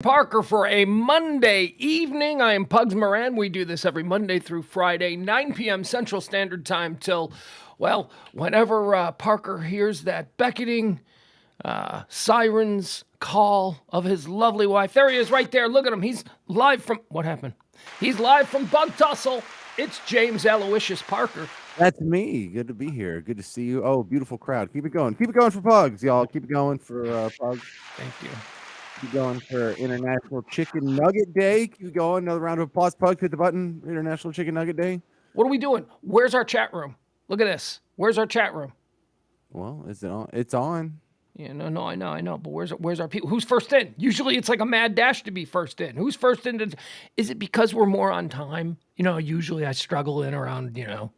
Parker for a Monday evening. I am Pugs Moran. We do this every Monday through Friday, 9 p.m. Central Standard Time till, well, whenever Parker hears that beckoning siren's call of his lovely wife. There he is right there. Look at him. He's live from, what happened? He's live from Bug Tussle. It's James Aloysius Parker. That's me. Good to be here. Good to see you. Oh, beautiful crowd. Keep it going. Keep it going for Pugs, y'all. Keep it going for Pugs. Thank you. Keep going for International Chicken Nugget Day. Keep going. Another round of applause. Pugs, hit the button. International Chicken Nugget Day. What are we doing? Where's our chat room? Look at this. Where's our chat room? Well, is it on? It's on. Yeah, no, I know. But where's our people? Who's first in? Usually it's like a mad dash to be first in. Who's first in? Is it because we're more on time? You know, usually I struggle in around,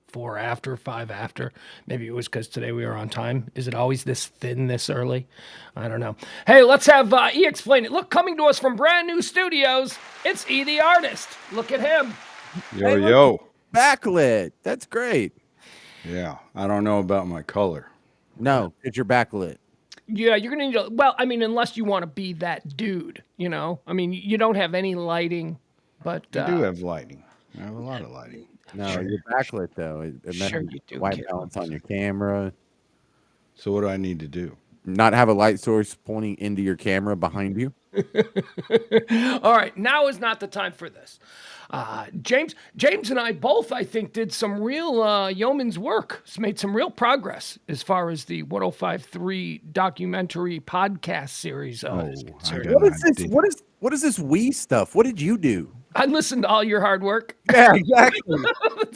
4 after, 5 after. Maybe it was because today we were on time. Is it always this thin, this early? I don't know. Hey, let's have E explain it. Look, coming to us from brand new studios, it's E the artist. Look at him. Yo. Backlit. That's great. Yeah, I don't know about my color. No, it's your backlit. Yeah, you're going to need well, I mean, unless you want to be that dude, I mean, you don't have any lighting, but... I do have lighting. I have a lot of lighting. No, you're backlit, though. It Sure you do, white kid. balance on your camera. So what do I need to do? Not have a light source pointing into your camera behind you. All right, now is not the time for this. James and I both, I think, did some real yeoman's work. Made some real progress as far as the 105.3 documentary podcast series. Is concerned. What is this we stuff? What did you do? I listened to all your hard work. Yeah, exactly.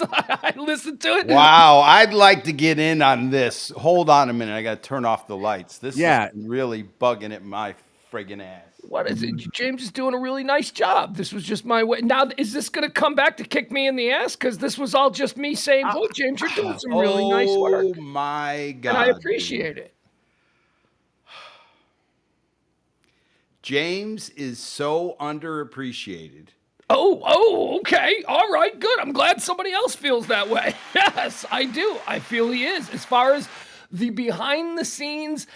I listened to it. Wow, I'd like to get in on this. Hold on a minute. I got to turn off the lights. This is really bugging at my friggin' ass. What is it? James is doing a really nice job. This was just my way. Now, is this going to come back to kick me in the ass? Because this was all just me saying, "Oh, James, you're doing some really nice work." Oh my God! And I appreciate it. James is so underappreciated. Oh, okay. All right, good. I'm glad somebody else feels that way. Yes, I do. I feel he is. As far as the behind the scenes,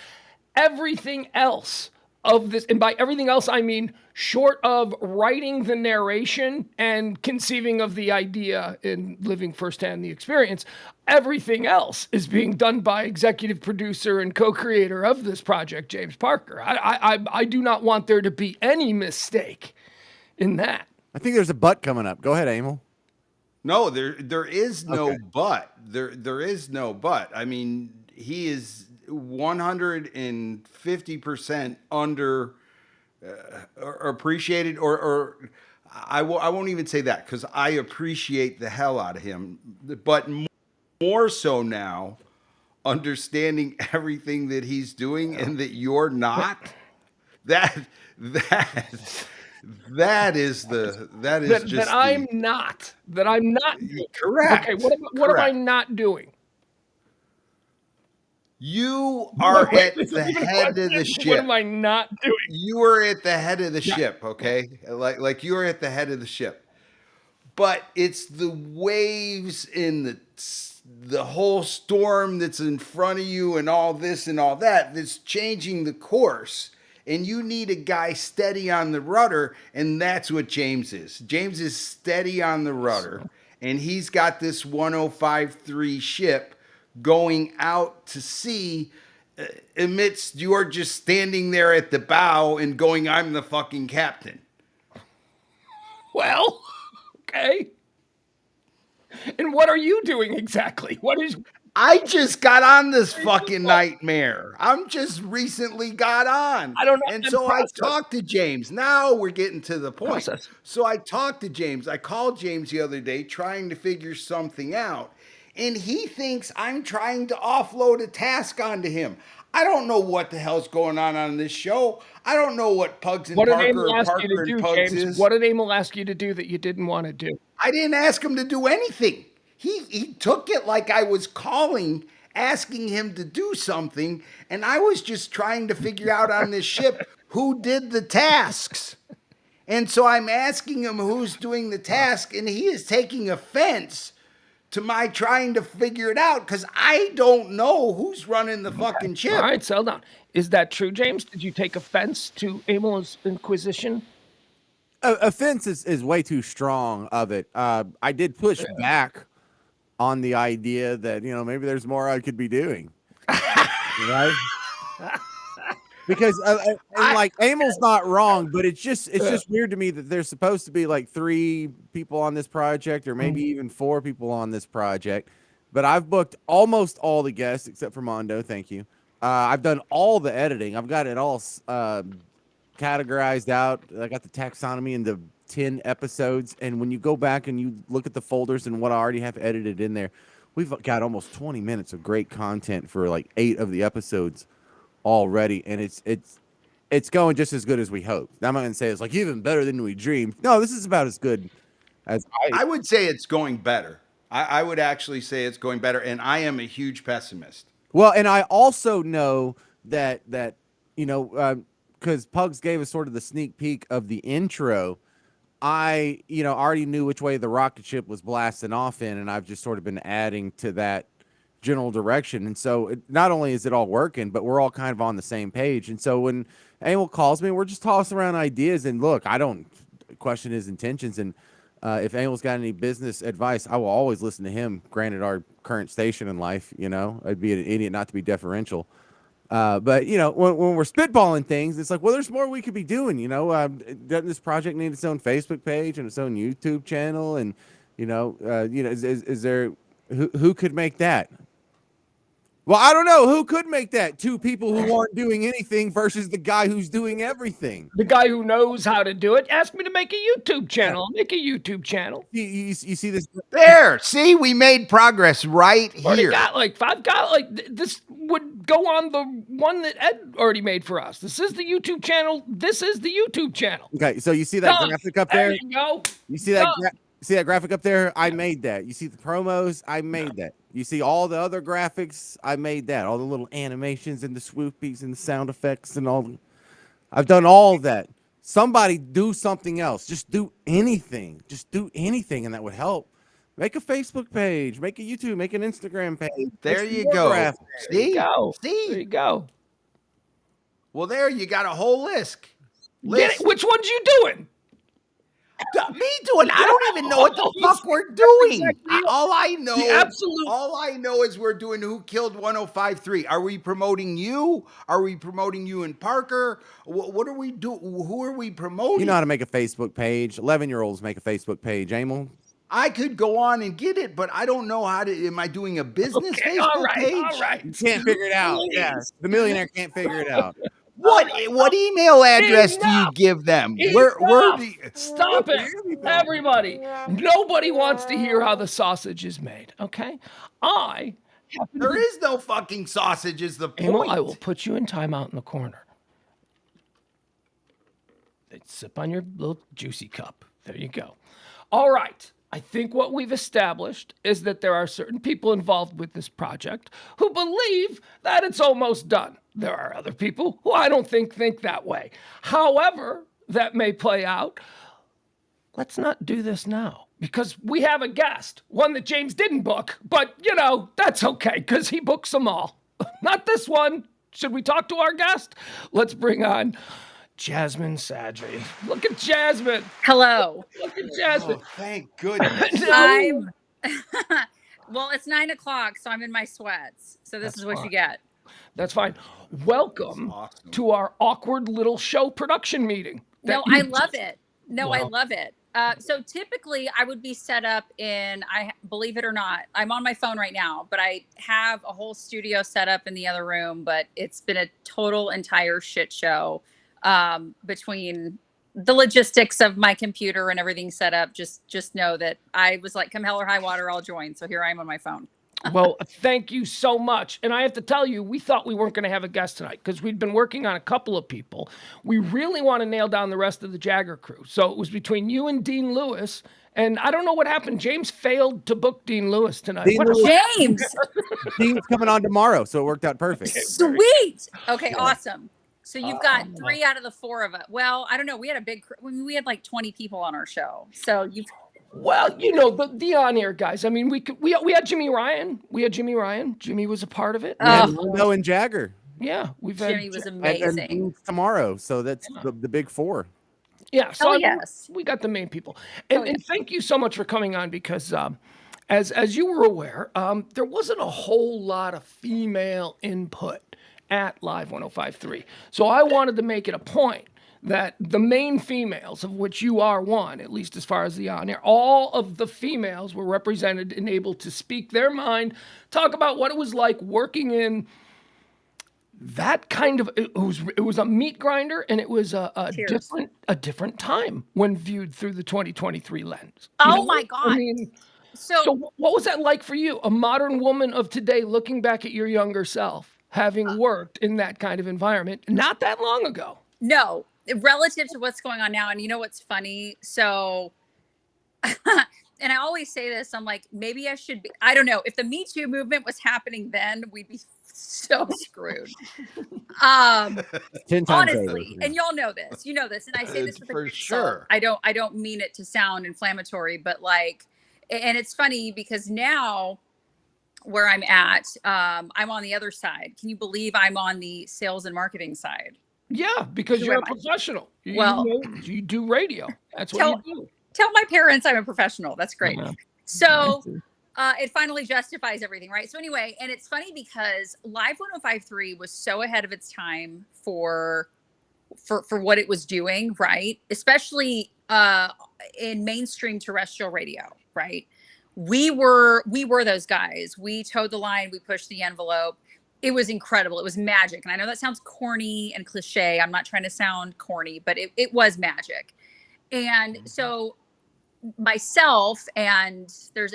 everything else of this, and by everything else, I mean short of writing the narration and conceiving of the idea and living firsthand the experience, everything else is being done by executive producer and co-creator of this project, James Parker. I do not want there to be any mistake in that. I think there's a butt coming up. Go ahead, Emil. No, there is no but. There is no but. I mean, he is 150% under appreciated, or I won't even say that because I appreciate the hell out of him, but more so now, understanding everything that he's doing and that you're not. That is just I'm not correct. Okay, what am I not doing? You are at the head of the ship. What am I not doing? You are at the head of the ship, okay? Like you are at the head of the ship. But it's the waves in the whole storm that's in front of you and all this and all that that's changing the course. And you need a guy steady on the rudder, and that's what James is. James is steady on the rudder, and he's got this 105.3 ship going out to sea amidst you're just standing there at the bow and going, I'm the fucking captain. Well, okay. And what are you doing exactly? I just got on this fucking nightmare. I'm just recently got on. I don't know. And so I talked to James. Now we're getting to the point. Process. So I talked to James. I called James the other day trying to figure something out. And he thinks I'm trying to offload a task onto him. I don't know what the hell's going on this show. I don't know what Pugs and Parker or Parker and Pugs is. What did Emil ask you to do that you didn't want to do? I didn't ask him to do anything. He took it like I was calling, asking him to do something, and I was just trying to figure out on this ship who did the tasks. And so I'm asking him who's doing the task, and he is taking offense to my trying to figure it out because I don't know who's running the fucking ship. All right, settle down. Is that true, James? Did you take offense to Emil's inquisition? offense is way too strong of it. I did push back on the idea that maybe there's more I could be doing, right? Because and like Amel's not wrong, but it's just weird to me that there's supposed to be like 3 people on this project, or maybe even 4 people on this project. But I've booked almost all the guests except for Mondo. Thank you. I've done all the editing. I've got it all categorized out. I got the taxonomy into 10 episodes, and when you go back and you look at the folders and what I already have edited in there, we've got almost 20 minutes of great content for like 8 of the episodes already, and it's going just as good as we hoped. I'm not gonna say it's like even better than we dreamed. No, this is about as good as I would say it's going better. I would actually say it's going better, and I am a huge pessimist. Well, and I also know that because Pugs gave us sort of the sneak peek of the intro. I already knew which way the rocket ship was blasting off in, and I've just sort of been adding to that general direction. And so not only is it all working, but we're all kind of on the same page. And so when Emil calls me, we're just tossing around ideas. And look, I don't question his intentions. And if Emil's got any business advice, I will always listen to him. Granted, our current station in life, I'd be an idiot not to be deferential. But when we're spitballing things, it's like, well, there's more we could be doing. Doesn't this project need its own Facebook page and its own YouTube channel? And is there who could make that? Well, I don't know. Who could make that? 2 people who aren't doing anything versus the guy who's doing everything. The guy who knows how to do it. Ask me to make a YouTube channel. I'll make a YouTube channel. You see this? There. See, we made progress right here. I've got this would go on the one that Ed already made for us. This is the YouTube channel. This is the YouTube channel. Okay, so you see that graphic up there? There you go. You see that? See that graphic up there? I made that. You see the promos? I made that. You see all the other graphics? I made that. All the little animations and the swoopies and the sound effects and all. I've done all that. Somebody do something else. Just do anything. Just do anything, and that would help. Make a Facebook page. Make a YouTube. Make an Instagram page. There you go. See? There you go. Well, there you got a whole list. Which one's you doing? Me doing? I don't even know what the fuck we're doing. All I know is we're doing Who Killed 1053. Are we promoting you? Are we promoting you and Parker? What are we doing? Who are we promoting? You know how to make a Facebook page. 11-year-olds make a Facebook page. Emil? I could go on and get it, but I don't know how to. Am I doing a business Facebook page? All right. You can't figure it out. Yeah, the millionaire can't figure it out. What email address do you give them? Stop it, everybody! Nobody wants to hear how the sausage is made. Okay, there is no fucking sausage. Is the point? Emil, I will put you in timeout in the corner. Sip on your little juicy cup. There you go. All right. I think what we've established is that there are certain people involved with this project who believe that it's almost done. There are other people who I don't think that way. However, that may play out. Let's not do this now because we have a guest, one that James didn't book, but that's okay because he books them all. Not this one. Should we talk to our guest? Let's bring on Jasmine Sadry. Look at Jasmine. Hello. Look at Jasmine. Oh, thank goodness. Well, it's 9 o'clock, so I'm in my sweats. So this is what you get. That's fine. Welcome to our awkward little show production meeting. No, I love it. I love it. So typically I would be set up believe it or not, I'm on my phone right now, but I have a whole studio set up in the other room, but it's been a total entire shit show. Between the logistics of my computer and everything set up, just know that I was like, come hell or high water, I'll join. So here I am on my phone. Well, thank you so much. And I have to tell you, we thought we weren't going to have a guest tonight because we'd been working on a couple of people. We really want to nail down the rest of the Jagger crew. So it was between you and Dean Lewis. And I don't know what happened. James failed to book Dean Lewis tonight. James! Dean's coming on tomorrow, so it worked out perfect. Sweet! Okay, awesome. So you've got 3 out of the 4 of us. Well, I don't know. We had like 20 people on our show. So the on-air guys. I mean, we had Jimmy Ryan. Jimmy was a part of it. No, and Jagger. Yeah, Jimmy was amazing. And tomorrow, so that's the big 4. Yeah, so Oh, I mean, yes. we got the main people, and Oh, yeah. and thank you so much for coming on because as you were aware, there wasn't a whole lot of female input at Live 105.3. So I wanted to make it a point that the main females, of which you are one, at least as far as the on air, all of the females were represented and able to speak their mind, talk about what it was like working in that kind of it was a meat grinder, and it was a Cheers. different time when viewed through the 2023 lens. Oh my I God. mean, So so what was that like for you, a modern woman of today, looking back at your younger self, having worked in that kind of environment not that long ago? no, relative to what's going on now, and you know what's funny? So and I always say this, I'm like, maybe I should be, I don't know, if the Me Too movement was happening then, we'd be so screwed. 10 times Honestly, over. and y'all know this, you know this, and I say this It's with a for grain of salt. sure. I don't mean it to sound inflammatory, but like, and it's funny because now where I'm at, I'm on the other side. Can you believe I'm on the sales and marketing side? Yeah, because Who you're am a I? professional. Well, You do radio. That's what tell you do. tell my parents I'm a professional. That's great. Yeah. So it finally justifies everything, right? So anyway, and it's funny because Live 105.3 was so ahead of its time for what it was doing, right? Especially in mainstream terrestrial radio, right? We were those guys. We towed the line, we pushed the envelope. It was incredible. It was magic. And I know that sounds corny and cliche. I'm not trying to sound corny, but it was magic. And so myself and there's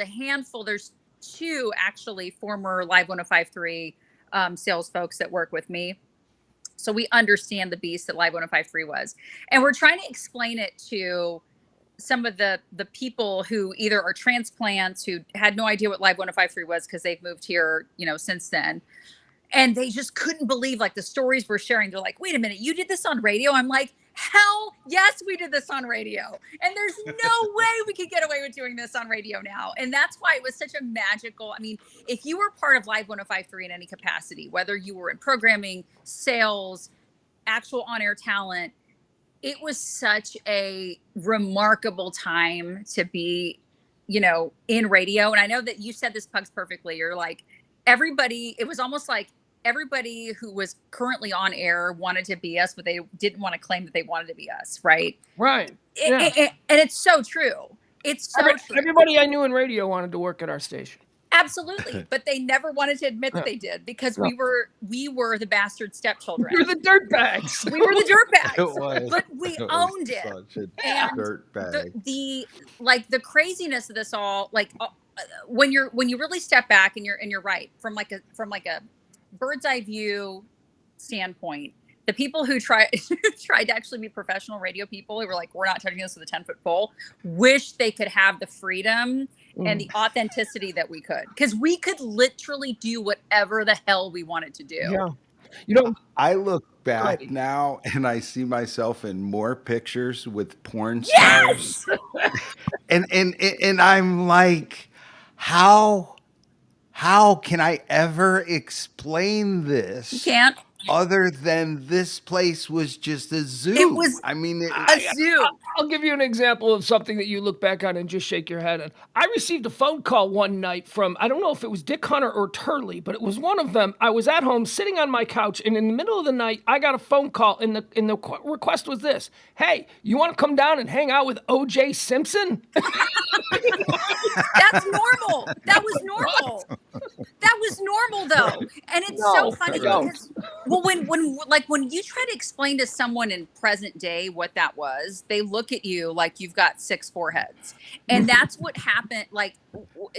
two actually former Live 105.3 sales folks that work with me. So we understand the beast that Live 105.3 was. And we're trying to explain it to some of the people who either are transplants who had no idea what Live 105.3 was because they've moved here, since then. And they just couldn't believe like the stories we're sharing. They're like, wait a minute, you did this on radio? I'm like, hell yes, we did this on radio. And there's no way we could get away with doing this on radio now. And that's why it was such a magical, if you were part of Live 105.3 in any capacity, whether you were in programming, sales, actual on-air talent, it was such a remarkable time to be, in radio. And I know that you said this, Pugs, perfectly. You're like, it was almost like everybody who was currently on air wanted to be us, but they didn't want to claim that they wanted to be us, right? Right. And it's so true. It's so true. Everybody I knew in radio wanted to work at our station. Absolutely, but they never wanted to admit that they did because we were the bastard stepchildren. We were the dirtbags. We were the dirtbags. It was. But we owned it. Such a And dirtbag. the craziness of this all, when you really step back and you're right from like a bird's eye view standpoint, the people who tried to actually be professional radio people who were like, we're not touching this with a 10-foot pole, wish they could have the freedom and the authenticity that we could, because we could literally do whatever the hell we wanted to do. Yeah. I look back now and I see myself in more pictures with porn stars. And I'm like, how can I ever explain this? You can't. Other than this place was just a zoo. It was a zoo. I'll give you an example of something that you look back on and just shake your head on. I received a phone call one night from, I don't know if it was Dick Hunter or Turley, but it was one of them. I was at home sitting on my couch, and in the middle of the night, I got a phone call, and the request was this: hey, you want to come down and hang out with O.J. Simpson? That's normal. That was normal. That was normal, though. And it's so funny because, when you try to explain to someone in present day what that was, they look at you like you've got 6 foreheads. And that's what happened,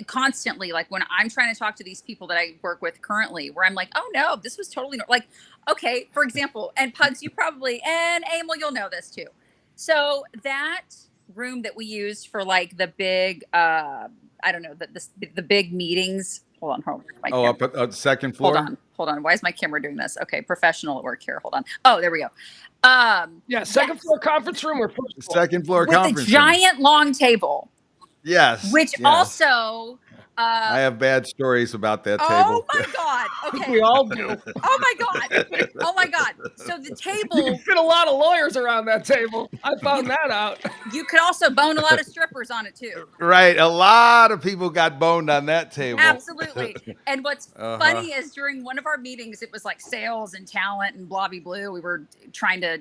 constantly, when I'm trying to talk to these people that I work with currently, where I'm like, oh no, this was totally okay, for example, and Pugs, you probably, and Amel, you'll know this too. So that room that we used for the big, I don't know, the big meetings. Hold on. Up at the second floor? Hold on. Why is my camera doing this? Okay, professional at work here. Hold on. Oh, there we go. Second floor conference room or first floor? Second floor with conference the giant long table. Yes. Which also I have bad stories about that Oh table. my God. I think Okay. we all do. Oh my God. Oh my God. So the You table, can fit a lot of lawyers around that table. I found that out. you could also bone a lot of strippers on it too. Right. A lot of people got boned on that table. Absolutely. And what's Uh-huh. funny is during one of our meetings, it was like sales and talent and blobby blue. We were trying to,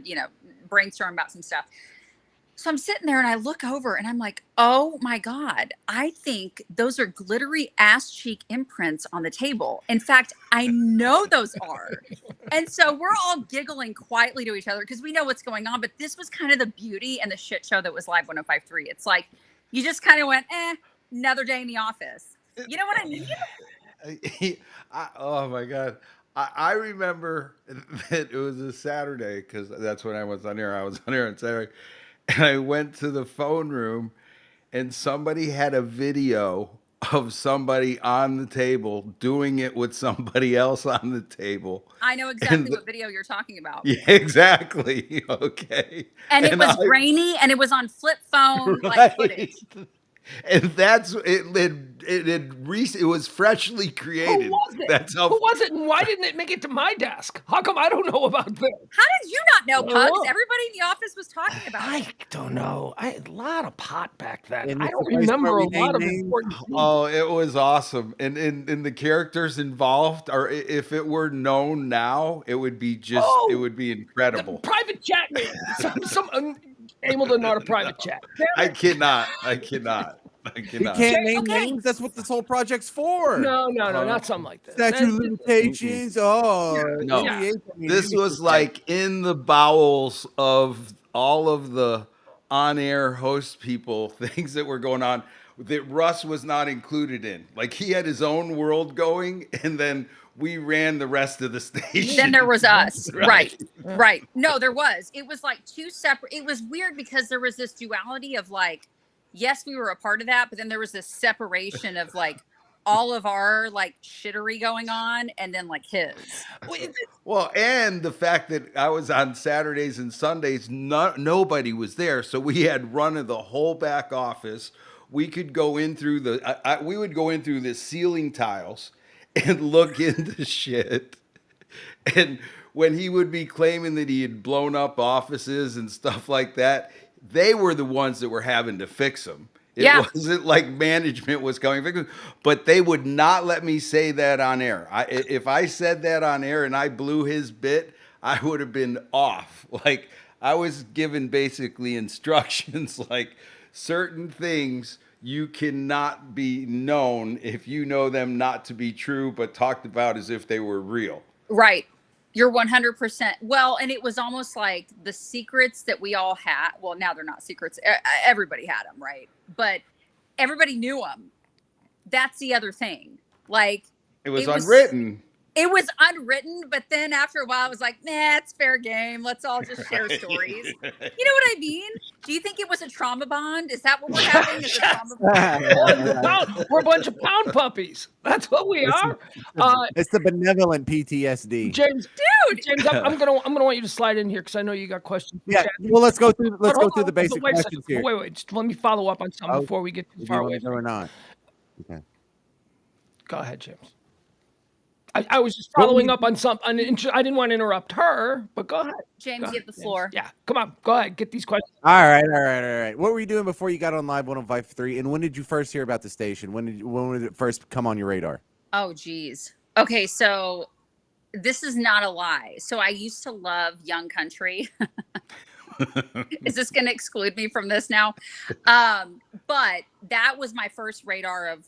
brainstorm about some stuff. So I'm sitting there and I look over and I'm like, oh my God, I think those are glittery ass cheek imprints on the table. In fact, I know those are. And so we're all giggling quietly to each other because we know what's going on. But this was kind of the beauty and the shit show that was Live 105.3. It's like you just kind of went, another day in the office. You know what I mean? Oh my God. I remember that it was a Saturday because that's when I was on air. I was on air on Saturday. And I went to the phone room and somebody had a video of somebody on the table doing it with somebody else on the table. I know exactly what video you're talking about. Yeah, exactly. Okay. And it was rainy and it was on flip phone like footage. And that's it was freshly created. Who was it? That's how. Who was it, and why didn't it make it to my desk? How come I don't know about this? How did you not know, Pugs? Oh. Everybody in the office was talking about it. I don't know. I had a lot of pot back then. And I it's don't the place where remember we a lot of name names. important things. Oh, it was awesome, and the characters involved, or if it were known now, it would be just it would be incredible. The private chat name. Able to not a private chat. I cannot. You can't name names. That's what this whole project's for. No, not something like that. Statute of limitations. Oh, No. Yeah. This was like in the bowels of all of the on-air host people things that were going on that Russ was not included in. Like he had his own world going, and then we ran the rest of the station. Then there was us. Right. Right. No, there was. It was like two separate. It was weird because there was this duality of like, yes, we were a part of that, but then there was this separation of like all of our like shittery going on and then like his. Well, and the fact that I was on Saturdays and Sundays, nobody was there, so we had run of the whole back office. We could go in through we would go in through the ceiling tiles and look into shit. And when he would be claiming that he had blown up offices and stuff like that, they were the ones that were having to fix them. It wasn't like management was coming, but they would not let me say that on air. If I said that on air and I blew his bit, I would have been off. Like I was given basically instructions like certain things you cannot be known if you know them not to be true, but talked about as if they were real. Right. You're 100%. Well, and it was almost like the secrets that we all had. Well, now they're not secrets. Everybody had them, right? But everybody knew them. That's the other thing. Like it was unwritten. It was unwritten, but then after a while, it was like, nah, it's fair game. Let's all just share stories. You know what I mean? Do you think it was a trauma bond? Is that what we're having? Is a trauma bond? We're a bunch of pound puppies. That's what we are. It's the benevolent PTSD. James, I'm gonna want you to slide in here because I know you got questions. Yeah. Well, let's go through the basic questions here. Wait. Just let me follow up on something before we get too far away. Or not. Okay. Go ahead, James. I was just following up on something. I didn't want to interrupt her, but go ahead. James, you have the floor. Yeah, come on. Go ahead. Get these questions. All right. What were you doing before you got on Live 105.3? And when did you first hear about the station? When did it first come on your radar? Oh, geez. Okay, so this is not a lie. So I used to love Young Country. Is this going to exclude me from this now? But that was my first radar of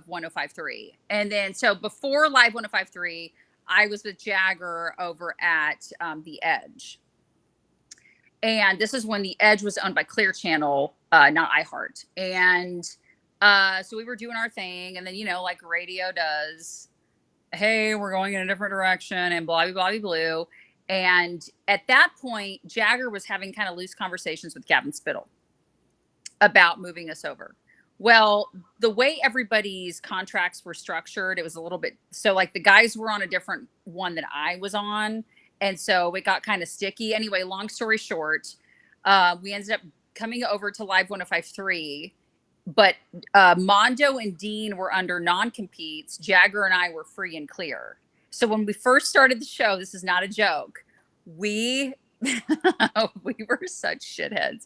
105.3. And then, so before Live 105.3, I was with Jagger over at The Edge. And this is when The Edge was owned by Clear Channel, not iHeart. And so we were doing our thing. And then, like radio does, hey, we're going in a different direction and blah, blah, blah, blah. And at that point, Jagger was having kind of loose conversations with Gavin Spittle about moving us over. Well, the way everybody's contracts were structured, it was a little bit, so like the guys were on a different one that I was on. And so it got kind of sticky. Anyway, long story short, we ended up coming over to Live 105.3. but Mondo and Dean were under non-competes. Jagger and I were free and clear. So when we first started the show, this is not a joke, we we were such shitheads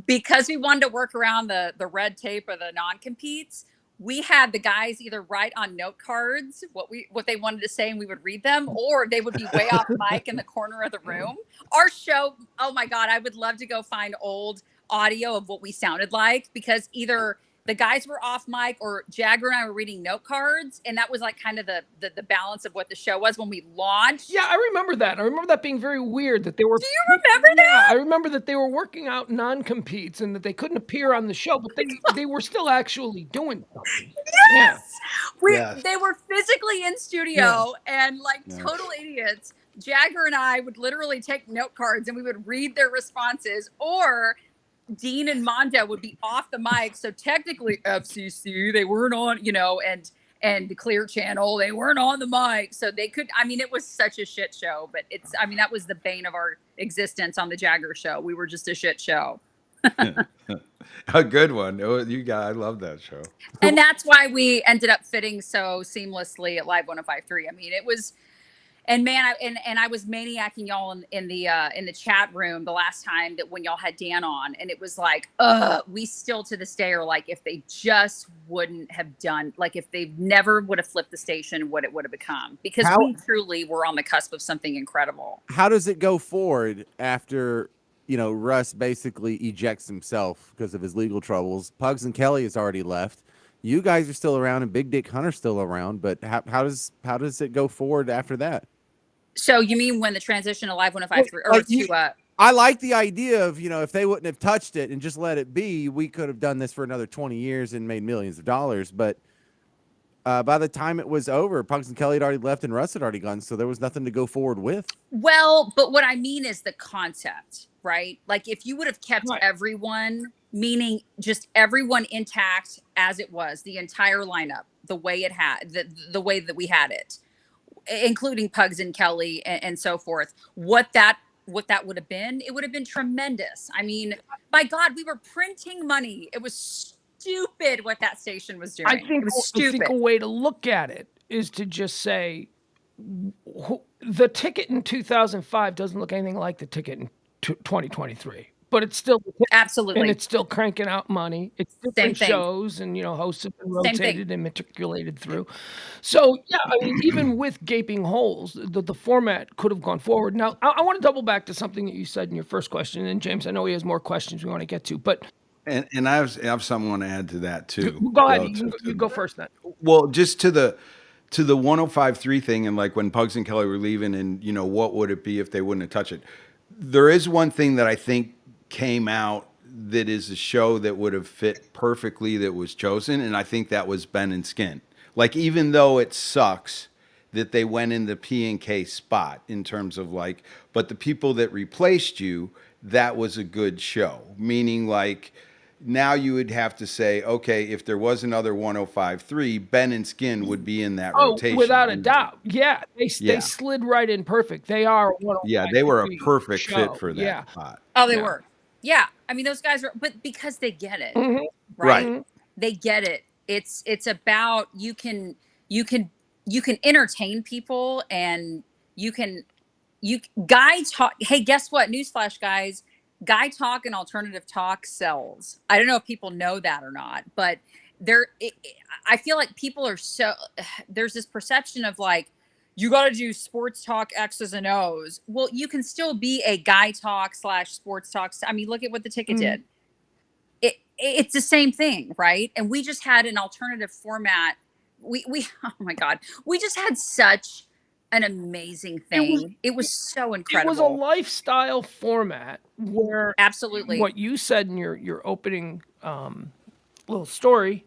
because we wanted to work around the red tape of the non-competes. We had the guys either write on note cards what they wanted to say and we would read them, or they would be way off mic in the corner of the room. Our show, oh my God, I would love to go find old audio of what we sounded like, because either the guys were off mic or Jagger and I were reading note cards, and that was like kind of the balance of what the show was when we launched. Yeah, I remember that. I remember that being very weird that they were. Do you remember that? I remember that they were working out non-competes and that they couldn't appear on the show, but they were still actually doing something. Yes. Yeah. They were physically in studio and like total idiots. Jagger and I would literally take note cards and we would read their responses, or Dean and Mondo would be off the mic. So technically FCC, they weren't on, and the Clear Channel, they weren't on the mic. So they could, it was such a shit show, but that was the bane of our existence on the Jagger show. We were just a shit show. A good one. I love that show. And that's why we ended up fitting so seamlessly at Live 105.3. It was, and man, I was maniacing y'all in the chat room the last time that when y'all had Dan on, and it was like, we still to this day are like, if they just wouldn't have done, like if they never would have flipped the station, what it would have become, because we truly were on the cusp of something incredible. How does it go forward after, Russ basically ejects himself because of his legal troubles? Pugs and Kelly has already left. You guys are still around, and Big Dick Hunter's still around, but how does it go forward after that? So you mean when the transition to Live 105.3 I like the idea of, if they wouldn't have touched it and just let it be, we could have done this for another 20 years and made millions of dollars. But by the time it was over, Pugs and Kelly had already left and Russ had already gone, so there was nothing to go forward with. Well, but what I mean is the concept, right? Like if you would have kept everyone, meaning just everyone intact as it was, the entire lineup, the way it had, the way that we had it, including Pugs and Kelly and so forth, what that would have been, it would have been tremendous. My God, we were printing money. It was stupid what that station was doing. I think a way to look at it is to just say the ticket in 2005 doesn't look anything like the ticket in 2023. But it's still absolutely, and it's still cranking out money. It's different shows, and hosts have been rotated and matriculated through. So yeah, even with gaping holes, the format could have gone forward. Now I want to double back to something that you said in your first question, and James, I know he has more questions we want to get to, but and I have something to add to that too. Go ahead, you go first then. Well, just to the 105.3 thing, and like when Pugs and Kelly were leaving, and what would it be if they wouldn't have touched it? There is one thing that I think came out that is a show that would have fit perfectly that was chosen, and I think that was Ben and Skin. Like, even though it sucks that they went in the P&K spot in terms of like, but the people that replaced you, that was a good show. Meaning, like, now you would have to say, okay, if there was another 105.3, Ben and Skin would be in that rotation. Without a doubt. Yeah, they slid right in perfect. They are they were a perfect fit for that spot. Oh, they were. Yeah, those guys are, but because they get it, right? Mm-hmm. They get it. It's about you can entertain people, and you guy talk. Hey, guess what? Newsflash, guys. Guy talk and alternative talk sells. I don't know if people know that or not, but I feel like people are there's this perception of like, you got to do sports talk X's and O's. Well, you can still be a guy talk / sports talk. Look at what the ticket did. It's the same thing, right? And we just had an alternative format. We oh my God, we just had such an amazing thing. It was so incredible. It was a lifestyle format where absolutely what you said in your opening little story.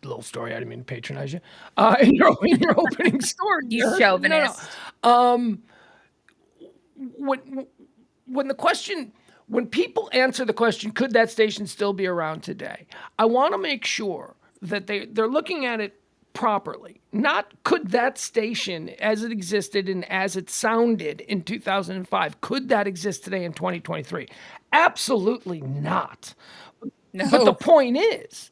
I didn't mean to patronize you. In your opening story, you chauvinist. No. When people answer the question, could that station still be around today? I want to make sure that they're looking at it properly. Not could that station, as it existed and as it sounded in 2005, could that exist today in 2023? Absolutely not. But the No. point is,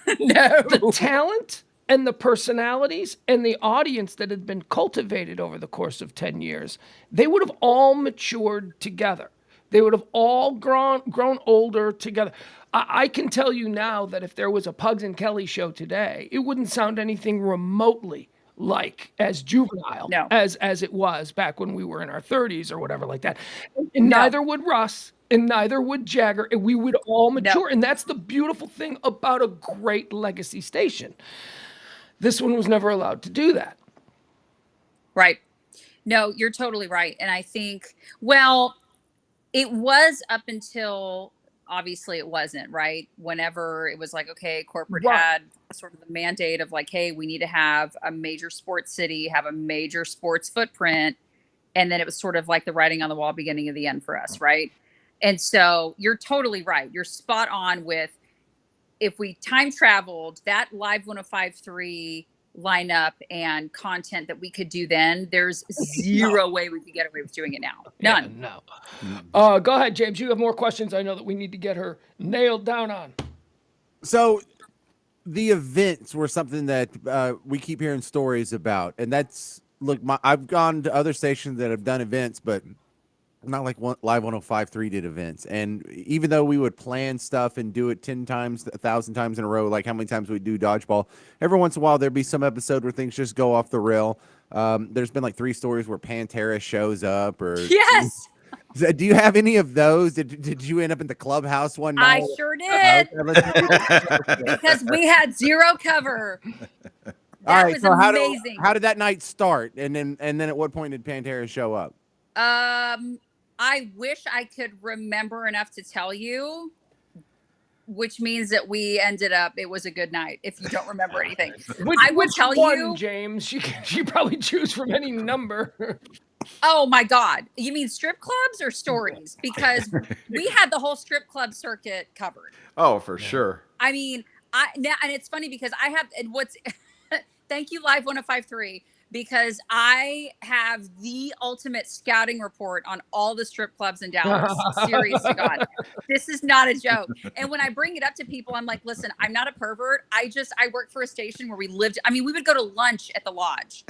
No. the talent and the personalities and the audience that had been cultivated over the course of 10 years, they would have all matured together. They would have all grown older together. I can tell you now that if there was a Pugs and Kelly show today, it wouldn't sound anything remotely like as juvenile No. as it was back when we were in our 30s or whatever like that. And No. neither would Russ and neither would Jagger, and we would all mature. And that's the beautiful thing about a great legacy station. This one was never allowed to do that. Right. No, you're totally right. And I think, well, it was up until obviously it wasn't, right? Whenever it was like, okay, corporate Right. had sort of the mandate of like, hey, we need to have a major sports city, have a major sports footprint. And then it was sort of like the writing on the wall beginning of the end for us, right? And so you're totally right. You're spot on with, if we time traveled that live 105.3 lineup and content that we could do then, there's zero way we could get away with doing it now. None. Yeah, no. Go ahead, James. You have more questions I know that we need to get her nailed down on. So the events were something that we keep hearing stories about, and that's look. I've gone to other stations that have done events, but not like Live 105.3 did events. And even though we would plan stuff and do it 10 times, 1,000 times in a row, like how many times we do dodgeball, every once in a while there'd be some episode where things just go off the rail. There's been like 3 stories where Pantera shows up, or Yes. do you have any of those? Did you end up in the clubhouse one night? I sure did. Because we had zero cover. That was amazing. How did that night start? And then at what point did Pantera show up? I wish I could remember enough to tell you, which means that we ended up, it was a good night if you don't remember anything. I would tell you, James, she probably choose from any number. Oh my God. You mean strip clubs or stories? Because we had the whole strip club circuit covered. Oh, for sure. I mean, and it's funny because I have, and thank you, Live 105.3, because I have the ultimate scouting report on all the strip clubs in Dallas. Serious to God. This is not a joke. And when I bring it up to people, I'm like, listen, I'm not a pervert. I work for a station where we lived. I mean, we would go to lunch at the lodge.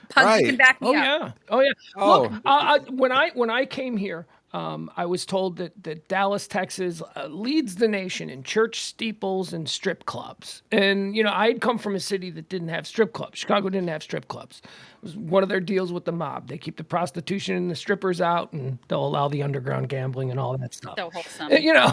Pugs, you can back me up. Oh yeah. Look, when I came here, I was told that Dallas, Texas leads the nation in church steeples and strip clubs. And, I had come from a city that didn't have strip clubs. Chicago didn't have strip clubs. It was one of their deals with the mob. They keep the prostitution and the strippers out, and they'll allow the underground gambling and all that stuff. So wholesome.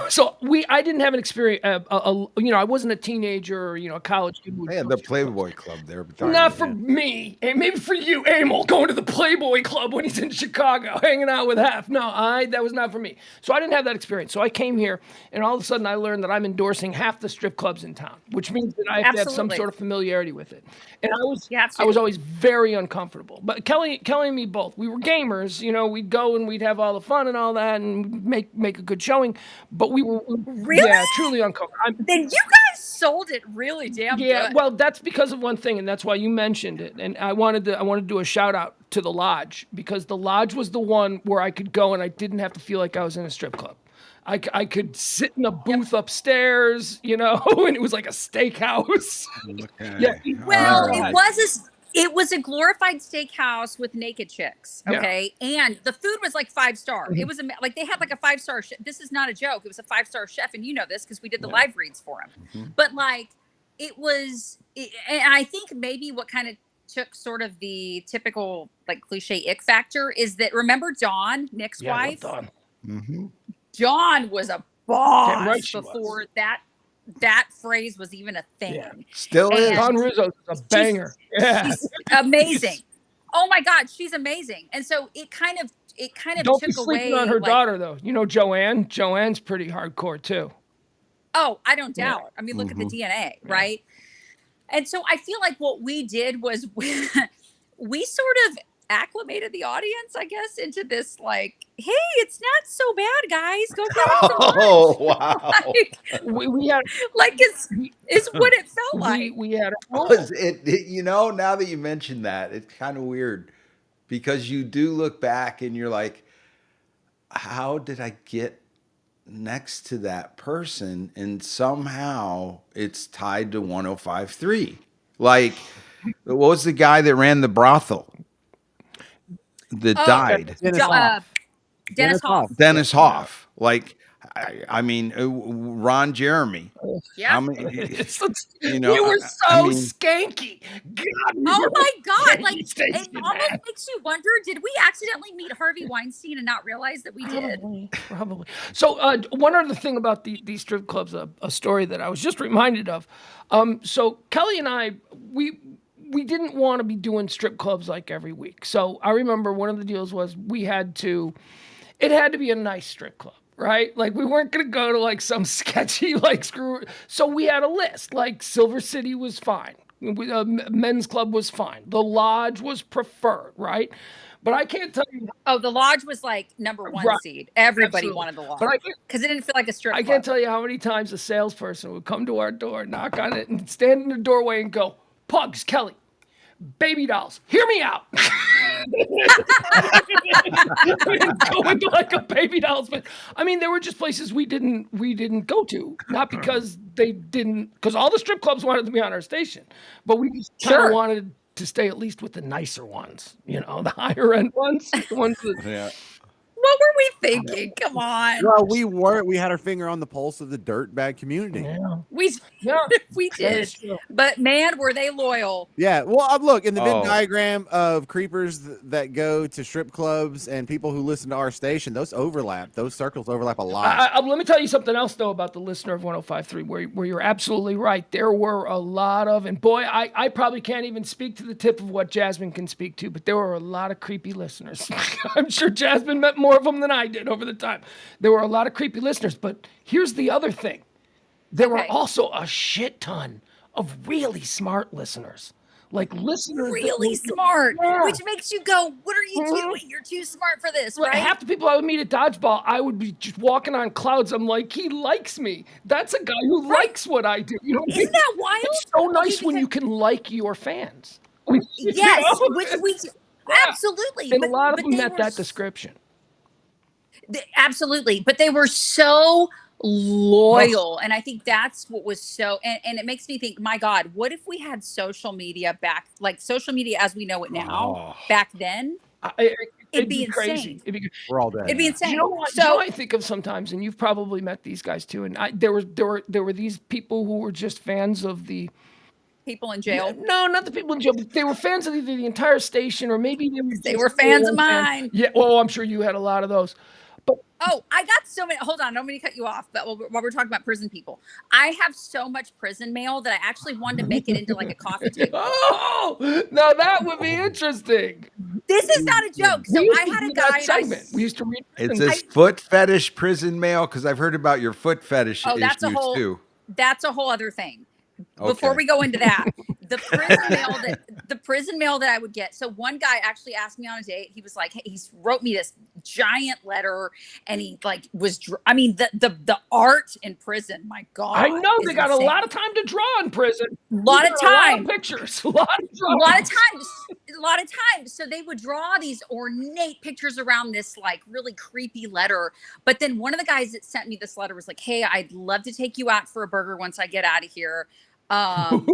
So I didn't have an experience. I wasn't a teenager or, a college kid. They had the Playboy Club there. Not for me, and maybe for you, Emil, going to the Playboy Club when he's in Chicago, hanging out with Hoff. No, that was not for me. So I didn't have that experience. So I came here, and all of a sudden I learned that I'm endorsing half the strip clubs in town, which means that I have to have some sort of familiarity with it. And I was always very uncomfortable. But Kelly and me both, we were gamers. We'd go and we'd have all the fun and all that, and make a good showing. But we were really truly uncomfortable. Then you guys sold it really damn good. Yeah, well, that's because of one thing, and that's why you mentioned it. And I wanted to do a shout out to the lodge, because the lodge was the one where I could go and I didn't have to feel like I was in a strip club. I could sit in a booth upstairs, and it was like a steakhouse. Okay. Yeah. Well, it was a glorified steakhouse with naked chicks. Okay. Yeah. And the food was like 5-star. Mm-hmm. It was like, they had like a 5-star chef. This is not a joke. It was a 5-star chef. And you know this because we did the live reads for him. Mm-hmm. But like, and I think maybe what kind of took sort of the typical like cliche ick factor is that, remember Dawn, Nick's wife? Dawn. Mm-hmm. Dawn was a boss before that phrase was even a thing. Yeah. Still is. Dawn Rizzo is a banger. She's amazing. Oh my God, she's amazing. And so it kind of Don't took be sleeping away on her daughter though. Joanne. Joanne's pretty hardcore too. Oh, I don't doubt. Yeah. I mean, look at the DNA, right? And so I feel like what we did was we sort of acclimated the audience, I guess, into this like, hey, it's not so bad, guys. Go get some lunch. Oh, wow. Like, we had like it's what it felt like. We had now that you mentioned that, it's kind of weird because you do look back and you're like, how did I get next to that person, and somehow it's tied to 105.3. Like, what was the guy that ran the brothel that died? Dennis Hoff. Dennis Hoff. Dennis Hoff. Like, I mean, Ron Jeremy. Yeah. How many? We were so skanky. God, Oh my God! Like, Station, it almost makes you wonder: did we accidentally meet Harvey Weinstein and not realize that we did? Probably. So, one other thing about these strip clubs, a story that I was just reminded of. So Kelly and I, we didn't want to be doing strip clubs like every week. So I remember one of the deals was it had to be a nice strip club. Right? Like, we weren't going to go to like some sketchy, like, screw. So we had a list. Like, Silver City was fine. Men's Club was fine. The Lodge was preferred, right? But I can't tell you. Oh, the Lodge was like number one seed. Everybody wanted the Lodge because it didn't feel like a strip club. I can't tell you how many times a salesperson would come to our door, knock on it, and stand in the doorway and go, "Pugs, Kelly, baby dolls, hear me out." Go into like a baby dolls, but I mean, there were just places we didn't go to, not because because all the strip clubs wanted to be on our station, but we just kind of wanted to stay at least with the nicer ones, the higher end ones, the ones that, Yeah. What were we thinking? Come on. Well, we had our finger on the pulse of the dirtbag community. Yeah. We did. But man, were they loyal. Yeah. Well, look, in the Venn diagram of creepers that go to strip clubs and people who listen to our station, those circles overlap a lot. Let me tell you something else, though, about the listener of 105.3, where you're absolutely right. There were a lot of, and boy, I probably can't even speak to the tip of what Jasmine can speak to, but there were a lot of creepy listeners. I'm sure Jasmine met more of them than I did over the time. There were a lot of creepy listeners, but here's the other thing. There were also a shit ton of really smart listeners. Like, listeners really smart, which makes you go, what are you doing? You're too smart for this, right? Half the people I would meet at Dodgeball, I would be just walking on clouds. I'm like, he likes me. That's a guy who likes what I do. Isn't that wild? It's so nice when you can like your fans. Yes, which we absolutely. And a lot of them met that description. Absolutely, but they were so loyal, and I think that's what was so. And it makes me think, my God, what if we had social media back, like social media as we know it now, back then? It'd be insane. Crazy. We're all dead. It'd be insane. You know what I think of sometimes, and you've probably met these guys too. And there were these people who were just fans of the people in jail. No, not the people in jail. But they were fans of either the entire station or maybe they were fans of mine. Yeah. Oh, I'm sure you had a lot of those. But I got so many. Hold on, I don't mean to cut you off. But while we're talking about prison people, I have so much prison mail that I actually wanted to make it into like a coffee table. Oh, now that would be interesting. This is not a joke. So I had a guy. Segment. We used to read. It's this foot fetish prison mail because I've heard about your foot fetish issues too. That's a whole other thing. Before we go into that, the prison mail that I would get. So one guy actually asked me on a date. He was like, hey, he wrote me this giant letter, and he like was. I mean, the art in prison. My God, I know they got insane. A lot of time to draw in prison. A lot of time, a lot of pictures, a lot of times. So they would draw these ornate pictures around this like really creepy letter. But then one of the guys that sent me this letter was like, hey, I'd love to take you out for a burger once I get out of here. I'm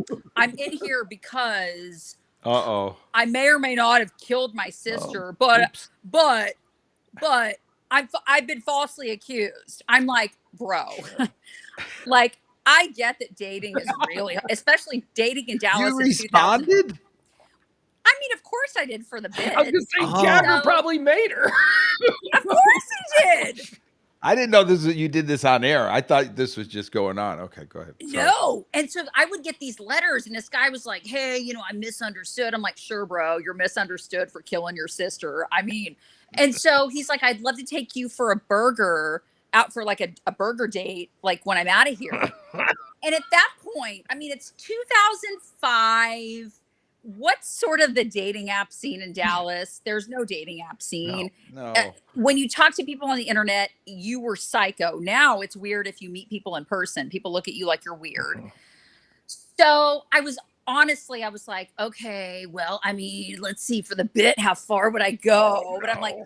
in here because I may or may not have killed my sister, but I've been falsely accused. I'm like, bro, like I get that dating is really, especially dating in Dallas. You responded? I mean, of course I did for the bid. I was gonna say Jagger probably made her. Of course he did. I didn't know you did this on air. I thought this was just going on. Okay, go ahead. Sorry. No. And so I would get these letters, and this guy was like, hey, I misunderstood. I'm like, sure, bro, you're misunderstood for killing your sister. I mean, and so he's like, I'd love to take you for a burger out for like a burger date, like when I'm out of here. And at that point, I mean, it's 2005. What's sort of the dating app scene in Dallas? There's no dating app scene. No. When you talk to people on the internet, you were psycho. Now it's weird if you meet people in person. People look at you like you're weird. So I was like, okay, well, I mean, let's see for the bit, how far would I go? But I'm like,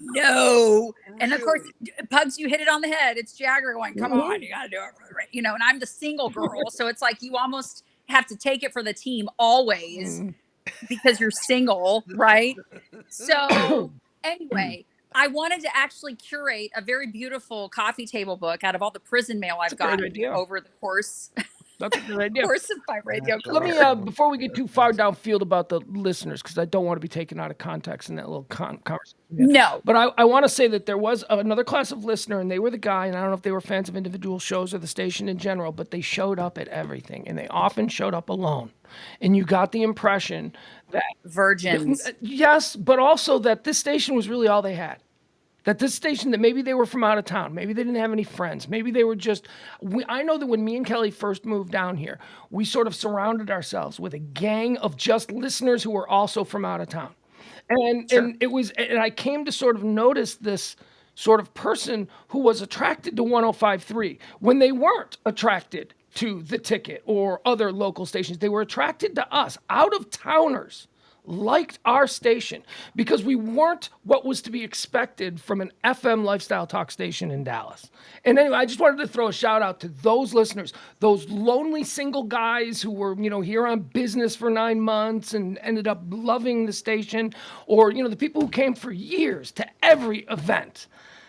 no. And of course, Pugs, you hit it on the head. It's Jagger going, come on, you got to do it for the right. You know, and I'm the single girl. So it's like you almost have to take it for the team always because you're single, right? So anyway, I wanted to actually curate a very beautiful coffee table book out of all the prison mail I've gotten over the course. That's a good idea. Course of my radio. Let me, before we get too far downfield about the listeners, because I don't want to be taken out of context in that little conversation. No. But I want to say that there was another class of listener, and they were the guy, and I don't know if they were fans of individual shows or the station in general, but they showed up at everything, and they often showed up alone. And you got the impression that... Virgins. Yes, but also that this station was really all they had. That this station, that maybe they were from out of town. Maybe they didn't have any friends. Maybe they were just... I know that when me and Kelly first moved down here, we sort of surrounded ourselves with a gang of just listeners who were also from out of town. And it was... And I came to sort of notice this sort of person who was attracted to 105.3 when they weren't attracted to the ticket or other local stations. They were attracted to us, out-of-towners. Liked our station because we weren't what was to be expected from an FM lifestyle talk station in Dallas. And anyway, I just wanted to throw a shout out to those listeners, those lonely single guys who were, here on business for 9 months and ended up loving the station, or, the people who came for years to every event.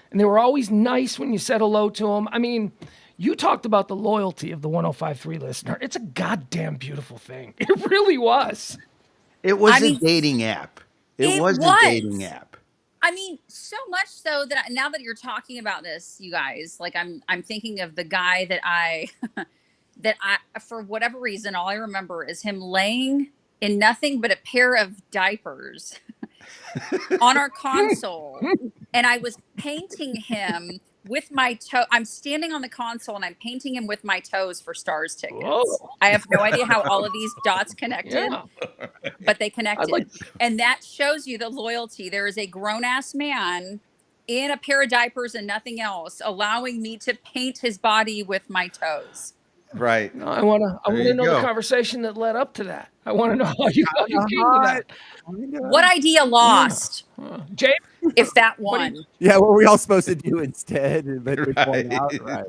And they were always nice when you said hello to them. I mean, you talked about the loyalty of the 105.3 listener. It's a goddamn beautiful thing. It really was. It was a dating app. It was a dating app. I mean, so much so that now that you're talking about this, you guys, like I'm thinking of the guy that I for whatever reason, all I remember is him laying in nothing but a pair of diapers on our console, and I was painting him with my toe. I'm standing on the console and I'm painting him with my toes for Stars tickets. Whoa. I have no idea how all of these dots connected, but they connected. And that shows you the loyalty. There is a grown-ass man in a pair of diapers and nothing else, allowing me to paint his body with my toes. Right. No, I want to know the conversation that led up to that. I want to know how you came to that. What idea lost? James? If that won. Yeah, what were we all supposed to do instead? Right. All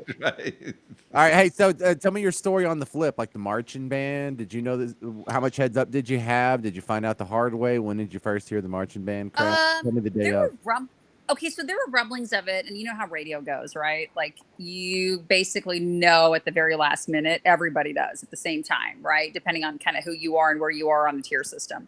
right. Hey, so tell me your story on the flip, like the marching band. Did you know this? How much heads up did you have? Did you find out the hard way? When did you first hear the marching band crap? Tell me the day of. Okay, so there were rumblings of it, and you know how radio goes, right? Like you basically know at the very last minute, everybody does at the same time, right? Depending on kind of who you are and where you are on the tier system.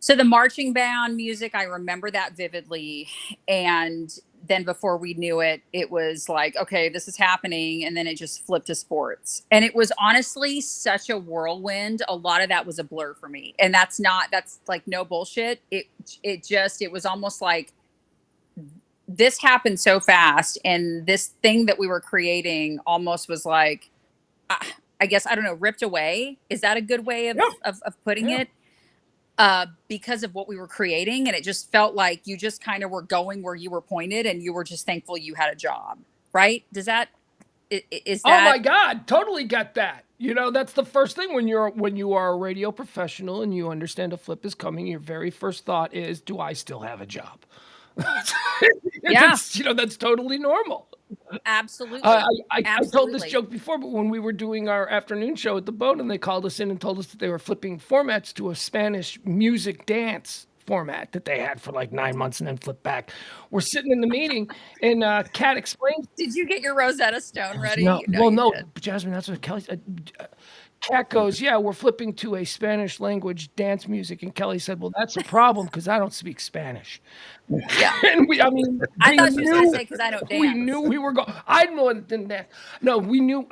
So the marching band music, I remember that vividly. And then before we knew it, it was like, okay, this is happening. And then it just flipped to sports. And it was honestly such a whirlwind. A lot of that was a blur for me. And that's like no bullshit. It was almost like, this happened so fast, and this thing that we were creating almost was like, I guess, I don't know, ripped away. Is that a good way of putting it? Because of what we were creating, and it just felt like you just kind of were going where you were pointed, and you were just thankful you had a job, right? Is that? Oh my God, totally get that. That's the first thing when you are a radio professional and you understand a flip is coming. Your very first thought is, do I still have a job? That's totally normal. Absolutely. I told this joke before, but when we were doing our afternoon show at the Boat and they called us in and told us that they were flipping formats to a Spanish music dance format that they had for like 9 months and then flipped back. We're sitting in the meeting and Kat explains. Did you get your Rosetta Stone ready? No, Jasmine, that's what Kelly said. Kat goes, yeah, we're flipping to a Spanish language dance music. And Kelly said, well, that's a problem because I don't speak Spanish. Yeah. And I thought she was going to say because I don't dance. We knew we were going. I know it didn't dance. No, we knew.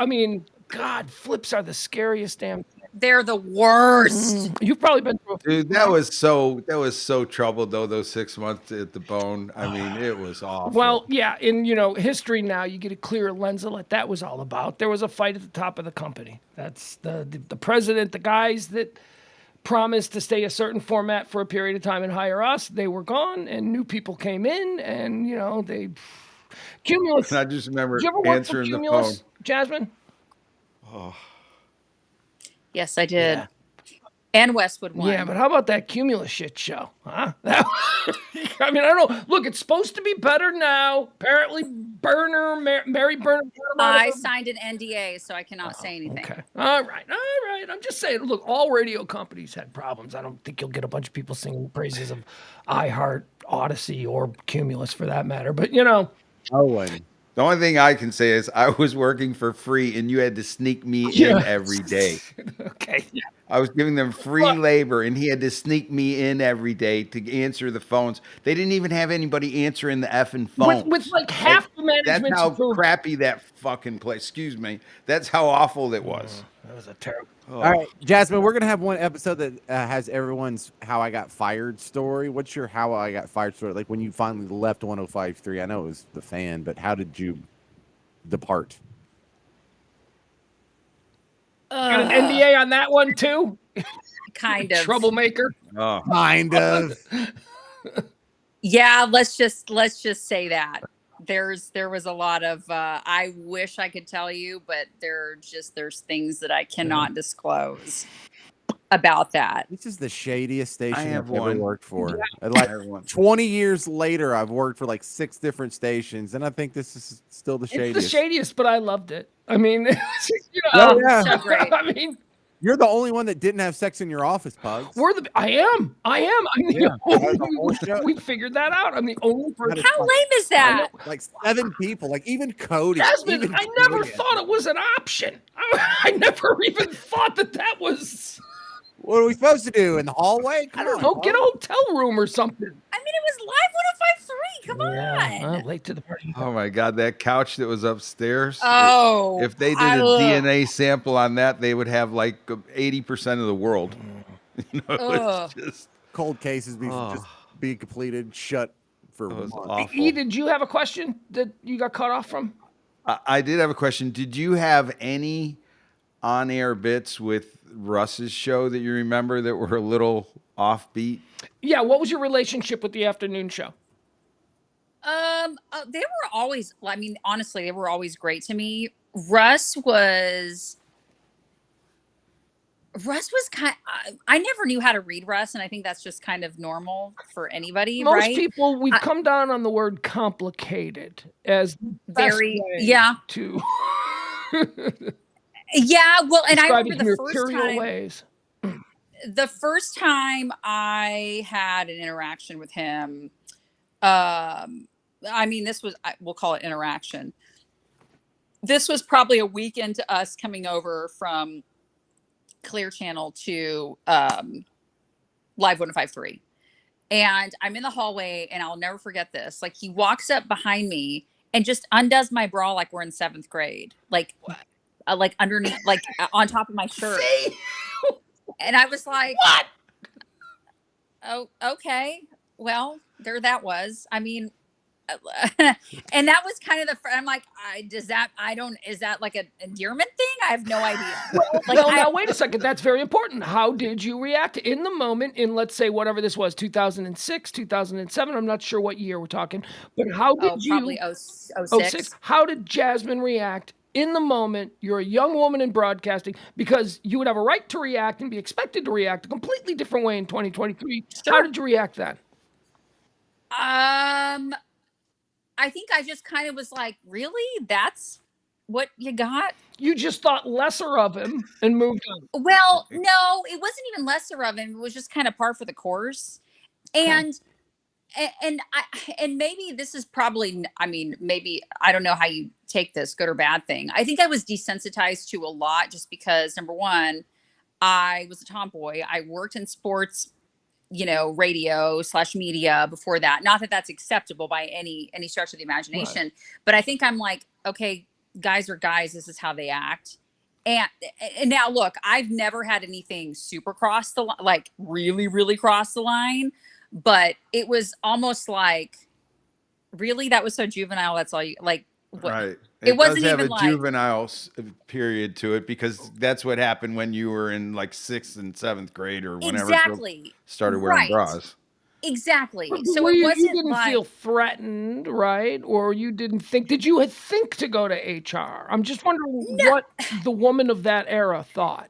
God, flips are the scariest damn thing. They're the worst. You've probably been through. Dude, that was so troubled though. Those 6 months at the Bone. It was awful. Well, yeah. In history now, you get a clearer lens of what that was all about. There was a fight at the top of the company. That's the president, the guys that promised to stay a certain format for a period of time and hire us. They were gone, and new people came in, and they. Cumulus. I just remember Did you ever work answering for the Cumulus, phone. Jasmine? Oh. Yes, I did. And Westwood won. Yeah, but how about that Cumulus shit show? Huh? I mean, I don't know. Look, it's supposed to be better now. Apparently, Mary Burner. I signed an NDA, so I cannot say anything. Okay. All right. I'm just saying, look, all radio companies had problems. I don't think you'll get a bunch of people singing praises of iHeart, Odyssey, or Cumulus for that matter. But, The only thing I can say is I was working for free and you had to sneak me in every day. Okay. Yeah. I was giving them free labor and he had to sneak me in every day to answer the phones. They didn't even have anybody answering the effing phones. With like half the management. That's how crappy that fucking place. Excuse me. That's how awful it was. That was a terrible. All right, Jasmine, we're gonna have one episode that has everyone's how I got fired story. What's your how I got fired story? Like when you finally left 105.3. I know it was the fan, but how did you depart? Got an NDA on that one too? Kind of. Troublemaker. Oh. Kind of. Yeah, let's just say that. There was a lot of I wish I could tell you, but there's things that I cannot disclose about that. This is the shadiest station I have I've ever one. worked for. I Like have one. 20 years later, I've worked for like 6 different stations, and I think this is still the shadiest. It's the shadiest, but I loved it. I mean, Oh, yeah. So great. I mean, You're the only one that didn't have sex in your office, Pugs. I am. I'm the only Yeah. we figured that out. I'm the only person. How lame is that? Like 7 people, like even Cody. Jasmine, even I never Cody. thought it was an option. I never even thought that was. What are we supposed to do in the hallway? I don't know. Get a hotel room or something. I mean, it was live 105.3. Come on. Well, late to the party. Oh my God, that couch that was upstairs. Oh, If they did a DNA sample on that, they would have like 80% of the world. You know, it's just Cold cases just be completed, shut for it was months. awful. E, did you have a question that you got cut off from? I did have a question. Did you have any on-air bits with Russ's show that you remember that were a little offbeat? Yeah. What was your relationship with the afternoon show? They were always. I mean, honestly, they were always great to me. Russ was kind. I never knew how to read Russ, and I think that's just kind of normal for anybody. Most right? people, we've come down on the word complicated as Very best way yeah. to Yeah, well, and I describe remember his the first mercurial time. ways. The first time I had an interaction with him, I mean, we'll call it interaction. This was probably a week into us coming over from Clear Channel to Live 105.3. And I'm in the hallway, and I'll never forget this. Like, he walks up behind me and just undoes my bra like we're in 7th grade. Like underneath, like on top of my shirt. See? And I was like, What? Oh, okay. Well, there that was. I mean, and that was kind of I'm like, is that like an endearment thing? I have no idea. Now wait a second. That's very important. How did you react in the moment in, let's say, whatever this was, 2006, 2007? I'm not sure what year we're talking, but how did you? Probably 06. How did Jasmine react in the moment? You're a young woman in broadcasting, because you would have a right to react and be expected to react a completely different way in 2023. Sure. How did you react then? I think I just kind of was like, really? That's what you got? You just thought lesser of him and moved on. Well, no, it wasn't even lesser of him. It was just kind of par for the course. And maybe this is probably, I mean, maybe, I don't know how you take this, good or bad thing. I think I was desensitized to a lot just because, number one, I was a tomboy. I worked in sports, radio / media before that. Not that that's acceptable by any stretch of the imagination, right. But I think I'm like, okay, guys are guys. This is how they act. And now look, I've never had anything super cross the line, like really, really cross the line, but it was almost like, really, that was so juvenile. That's all you like. Right. It wasn't does have even a like juvenile period to it, because that's what happened when you were in like 6th and 7th grade or whenever exactly started wearing bras. Exactly. But so it wasn't you didn't feel threatened, right? Or you didn't think, did you think to go to HR? I'm just wondering what the woman of that era thought.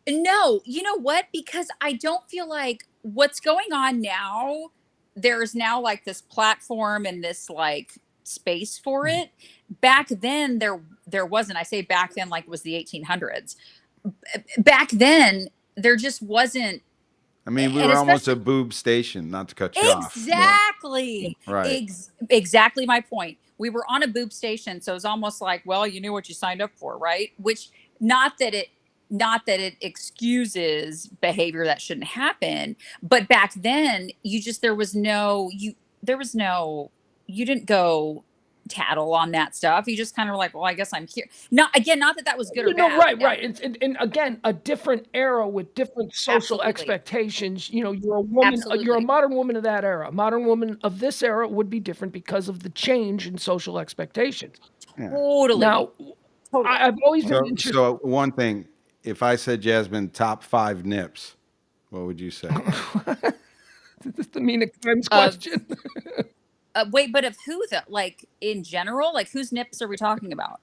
No, you know what? Because I don't feel like what's going on now, there's now like this platform and this like space for it. Back then there wasn't. I say back then like it was the 1800s. Back then there just wasn't. I mean, we And were almost a especially boob station, not to cut you off. exactly Right. exactly my point. We were on a boob station, so it was almost like, well, you knew what you signed up for, right? Which not that it not that it excuses behavior that shouldn't happen, but back then you just there was no you didn't go tattle on that stuff. You just kind of like, well, I guess I'm here. Not again, not that that was good or No, bad. right, right. And again, a different era with different social Absolutely. expectations. You know, you're a woman, you're a Absolutely. modern woman of that era. A modern woman of this era would be different because of the change in social expectations. Yeah. Totally. Now, Totally. I've always been So, interested. so one thing, if I said, Jasmine, top 5 nips, what would you say? Is this the Mina Kimes Of question? wait, but of who though? Like in general, like whose nips are we talking about?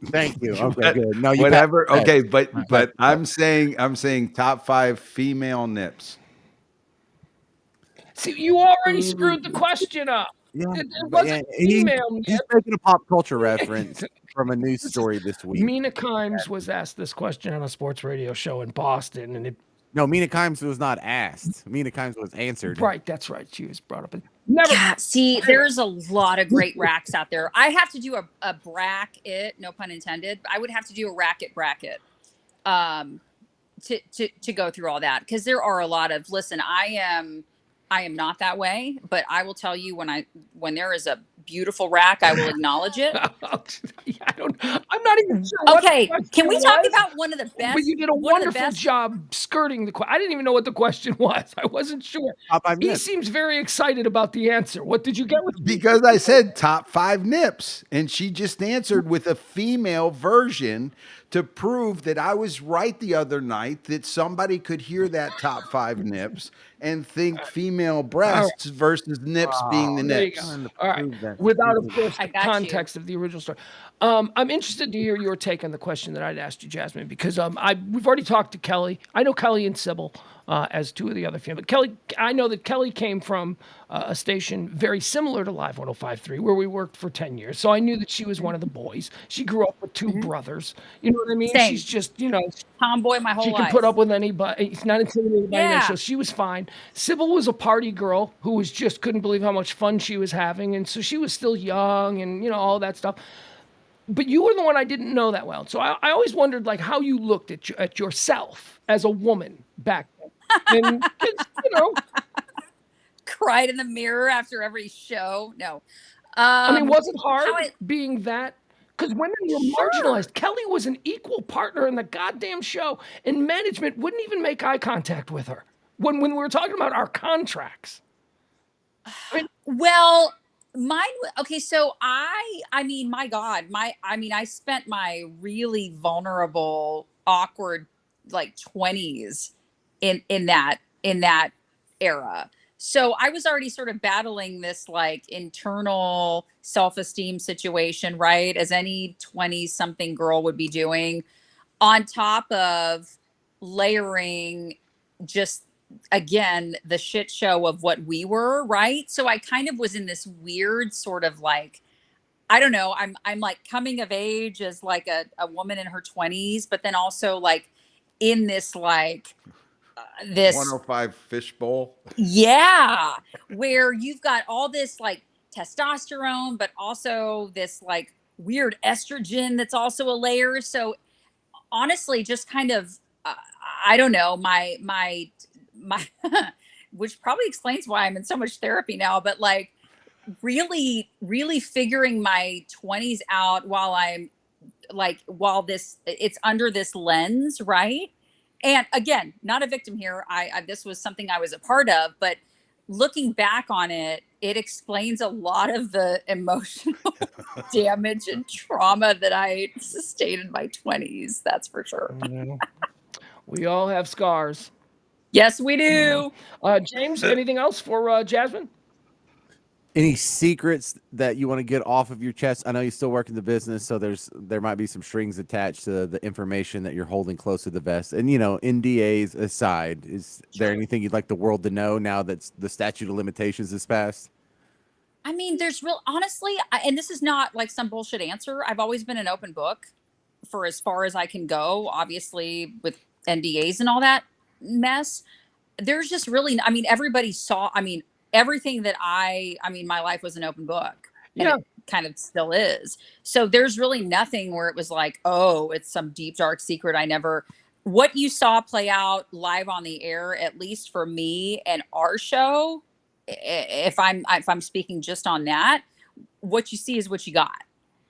Thank you. Okay, What- good. No, you Whatever. passed. Okay, Right, but that's I'm saying top 5 female nips. See, you already Ooh, screwed the question up. yeah, It but wasn't yeah, female he's yet. making a pop culture reference from a news This is story this week. Mina Kimes was asked this question on a sports radio show in Boston, and it No, Mina Kimes was not asked. Mina Kimes was answered. right, that's right. She was brought up. Never. Yeah, see, there's a lot of great racks out there. I have to do a bracket, no pun intended. I would have to do a racket bracket to go through all that because there are a lot of listen, I am not that way, but I will tell you when there is a beautiful rack, I will acknowledge it. I don't. I'm not even sure. What Okay, the can we question talk was, about one of the best? but you did a one of the wonderful best job skirting the question. I didn't even know what the question was. I wasn't sure. Top 5 He nips. seems very excited about the answer. What did you get with me? Because I said top 5 nips, and she just answered with a female version to prove that I was right the other night that somebody could hear that top 5 nips and think female breasts versus nips being the Wow, there you nips. go. trying to All right. prove that Without, of stupid- course, I the got you. context of the original story. I'm interested to hear your take on the question that I'd asked you, Jasmine, because we've already talked to Kelly. I know Kelly and Sybil as two of the other family. Kelly, I know that Kelly came from a station very similar to Live 105.3, where we worked for 10 years. So I knew that she was one of the boys. She grew up with two brothers. You know what I mean? Same. She's just, you know, tomboy my whole she can life. put up with anybody. He's not intimidated by anybody. Yeah. So she was fine. Sybil was a party girl who was just couldn't believe how much fun she was having, and so she was still young and all that stuff. But you were the one I didn't know that well. So I always wondered like how you looked at yourself as a woman back then. And 'cause, Cried in the mirror after every show. No. I mean, was it hard how I- being that? Because women were Sure. marginalized. Kelly was an equal partner in the goddamn show, and management wouldn't even make eye contact with her when we were talking about our contracts. Well, okay, so I mean, my God, I spent my really vulnerable, awkward like 20s in that era. So I was already sort of battling this like internal self-esteem situation, right? As any 20 something girl would be doing, on top of layering just again the shit show of what we were, right? So I kind of was in this weird sort of like, I don't know, I'm like coming of age as like a woman in her 20s, but then also like in this like this 105 fishbowl. yeah, where you've got all this like testosterone but also this like weird estrogen that's also a layer. So honestly just kind of I don't know, my which probably explains why I'm in so much therapy now, but like really figuring my 20s out while I'm like while this it's under this lens, right? And again, not a victim here. I this was something I was a part of, but looking back on it, it explains a lot of the emotional damage and trauma that I sustained in my 20s. That's for sure. We all have scars. Yes, we do. James, anything else for Jasmine? Any secrets that you want to get off of your chest? I know you still work in the business, so there might be some strings attached to the information that you're holding close to the vest. And NDAs aside, is there anything you'd like the world to know now that the statute of limitations is passed? I mean, there's honestly, and this is not like some bullshit answer. I've always been an open book for as far as I can go, obviously with NDAs and all that mess. There's just really, I mean, everybody saw, I mean, everything that my life was an open book, and Yeah. it kind of still is. So there's really nothing where it was like, oh, it's some deep, dark secret. What you saw play out live on the air, at least for me and our show, if I'm speaking just on that, what you see is what you got.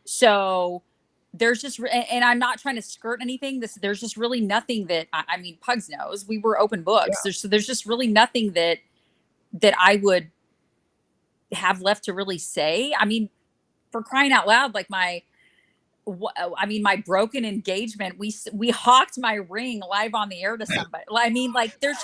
So there's just, and I'm not trying to skirt anything. There's just really nothing that I mean, Pugs knows we were open books. There's just really nothing that I would have left to really say. I mean, for crying out loud, like my broken engagement, we hawked my ring live on the air to somebody. I mean, like there was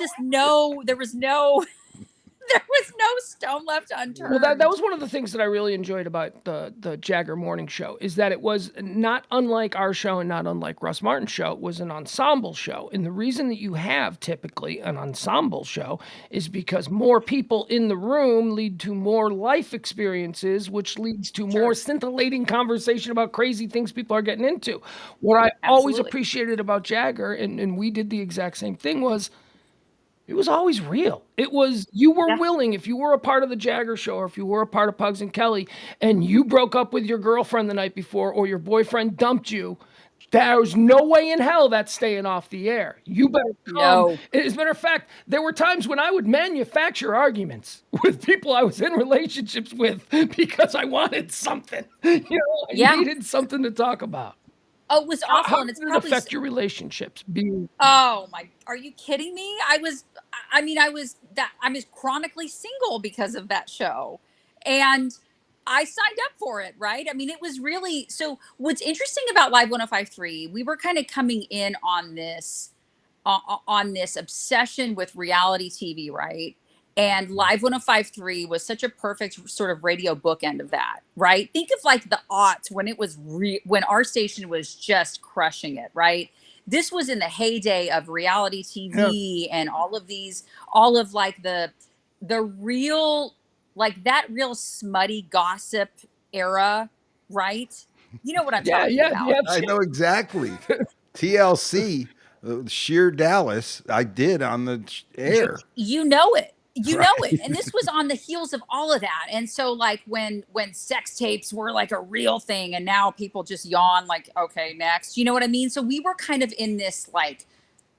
no stone left unturned. Well, that was one of the things that I really enjoyed about the Jagger Morning Show, is that it was not unlike our show and not unlike Russ Martin's show. It was an ensemble show. And the reason that you have typically an ensemble show is because more people in the room lead to more life experiences, which leads to more scintillating conversation about crazy things people are getting into. What I always appreciated about Jagger, and we did the exact same thing, was it was always real. It was, you were willing, if you were a part of the Jagger show, or if you were a part of Pugs and Kelly, and you broke up with your girlfriend the night before, or your boyfriend dumped you, there's no way in hell that's staying off the air. You better come. No. As a matter of fact, there were times when I would manufacture arguments with people I was in relationships with because I wanted something. I needed something to talk about. Oh, it was awful. How And it's did it probably affect your relationships? Oh my, are you kidding me? I was chronically single because of that show. And I signed up for it, right? I mean, it was really, so what's interesting about Live 1053, we were kind of coming in on this obsession with reality TV, right? And Live 1053 was such a perfect sort of radio bookend of that, right? Think of like the aughts when it was when our station was just crushing it, right? This was in the heyday of reality TV and all of like the real, like that real smutty gossip era, right? You know what I'm talking about. Yeah. I know exactly. TLC, Sheer Dallas, I did on the air. You know it. And this was on the heels of all of that. And so like when sex tapes were like a real thing, and now people just yawn like, okay, next. You know what I mean? So we were kind of in this like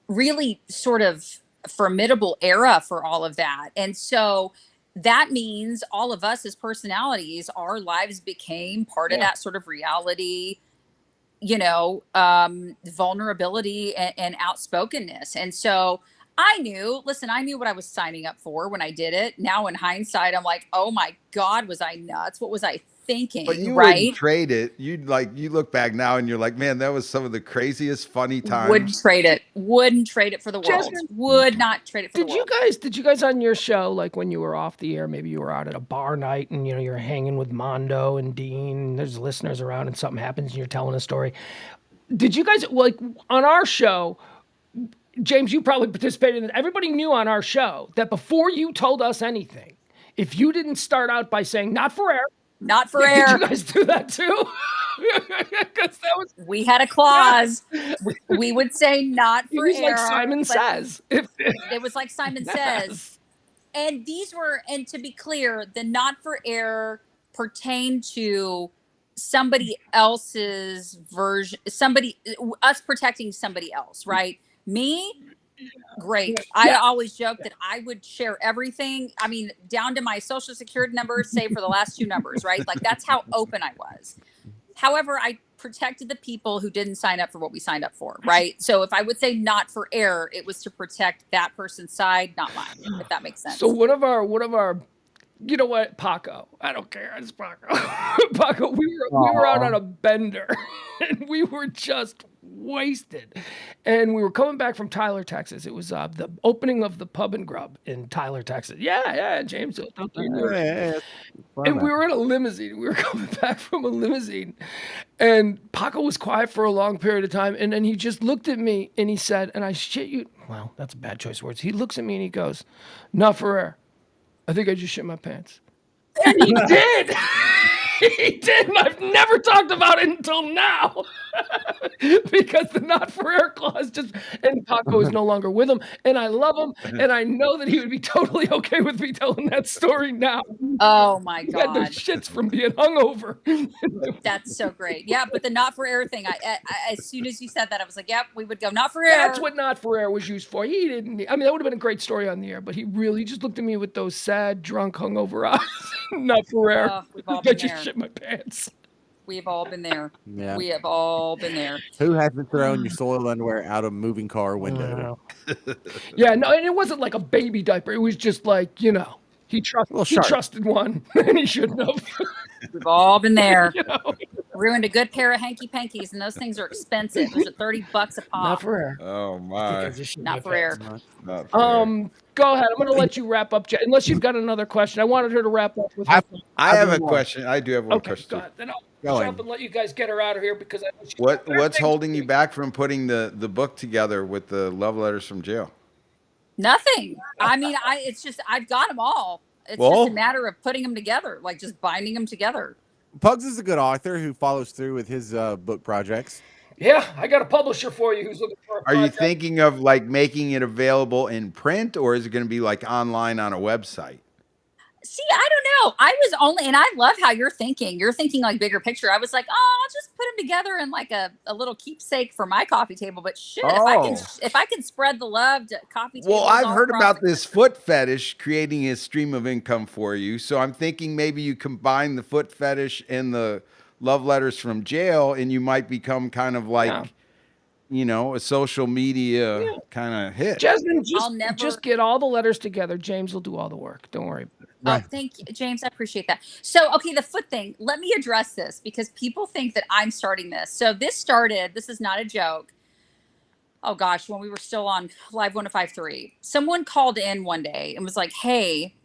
really sort of formidable era for all of that. And so that means all of us as personalities, our lives became part of that sort of reality, vulnerability and outspokenness. And so I knew what I was signing up for when I did it. Now in hindsight, I'm like, oh my God, was I nuts? What was I thinking? But you right? wouldn't trade it. You look back now and you're like, man, that was some of the craziest funny times. Wouldn't trade it for the world. Jasmine, would not trade it for the world. Did you guys on your show, like when you were off the air, maybe you were out at a bar night and you're hanging with Mondo and Dean, and there's listeners around and something happens and you're telling a story. Did you guys, like on our show, James, you probably participated in it. Everybody knew on our show that before you told us anything, if you didn't start out by saying not for air. Not for air. Did you guys do that too? We had a clause. We would say not for air. It was like Simon Says. It was like Simon Says. And and to be clear, the not for air pertained to somebody else's version, us protecting somebody else, right? Me, great. I always joke that I would share everything. I mean, down to my social security number, save for the last 2 numbers, right? Like that's how open I was. However, I protected the people who didn't sign up for what we signed up for, right? So if I would say not for air, it was to protect that person's side, not mine, if that makes sense. So one of our you know what, Paco? I don't care. It's Paco. Paco, we were out on a bender, and we were just wasted. And we were coming back from Tyler, Texas. It was the opening of the Pub and Grub in Tyler, Texas. Yeah, James. And we were in a limousine. We were coming back from a limousine. And Paco was quiet for a long period of time. And then he just looked at me and he said, and I shit you, well, that's a bad choice of words. He looks at me and he goes, not for air. I think I just shit my pants. And he did. He did. And I've never talked about it until now. Because the not for air clause and Paco is no longer with him. And I love him. And I know that he would be totally okay with me telling that story now. Oh my He had those God. shits from being hungover. That's so great. Yeah, but the not for air thing, I as soon as you said that, I was like, yep, we would go not for air. That's what not for air was used for. He didn't. I mean, that would have been a great story on the air, but he just looked at me with those sad, drunk, hungover eyes. Not for air. Oh, we've all I been just there. shit my pants. We've all been there. Yeah. We have all been there. Who hasn't thrown your soiled underwear out a moving car window? Yeah, no, and it wasn't like a baby diaper. It was just like, he trusted one, and he shouldn't have. We've all been there. You know? Ruined a good pair of hanky pankies, and those things are expensive. Those are $30 a pop. Not for air. Oh my. Not for air. Not fair. Go ahead. I'm going to let you wrap up, unless you've got another question. I wanted her to wrap up with. I have a question. I do have one Okay, question. go ahead. Then I'll jump and let you guys get her out of here because I know she's got better What's things holding to you do. back from putting the book together with the love letters from jail? Nothing. I mean, it's just I've got them all. It's Well- just a matter of putting them together, like just binding them together. Pugs is a good author who follows through with his book projects. Yeah, I got a publisher for you who's looking for a Are you project. thinking of like making it available in print, or is it going to be like online on a website? See, I don't know. And I love how you're thinking. You're thinking like bigger picture. I was like, oh, I'll just put them together in like a little keepsake for my coffee table. But shit, if I can spread the love to coffee tables. Well, I've all heard across about the this foot fetish creating a stream of income for you. So I'm thinking maybe you combine the foot fetish and the love letters from jail, and you might become kind of like, a social media kind of hit. Jasmine, I'll never- just get all the letters together. James will do all the work. Don't worry about it. Oh, thank you, James. I appreciate that. So, okay, the foot thing. Let me address this because people think that I'm starting this. So this is not a joke. Oh gosh, when we were still on Live 105.3, someone called in one day and was like, hey,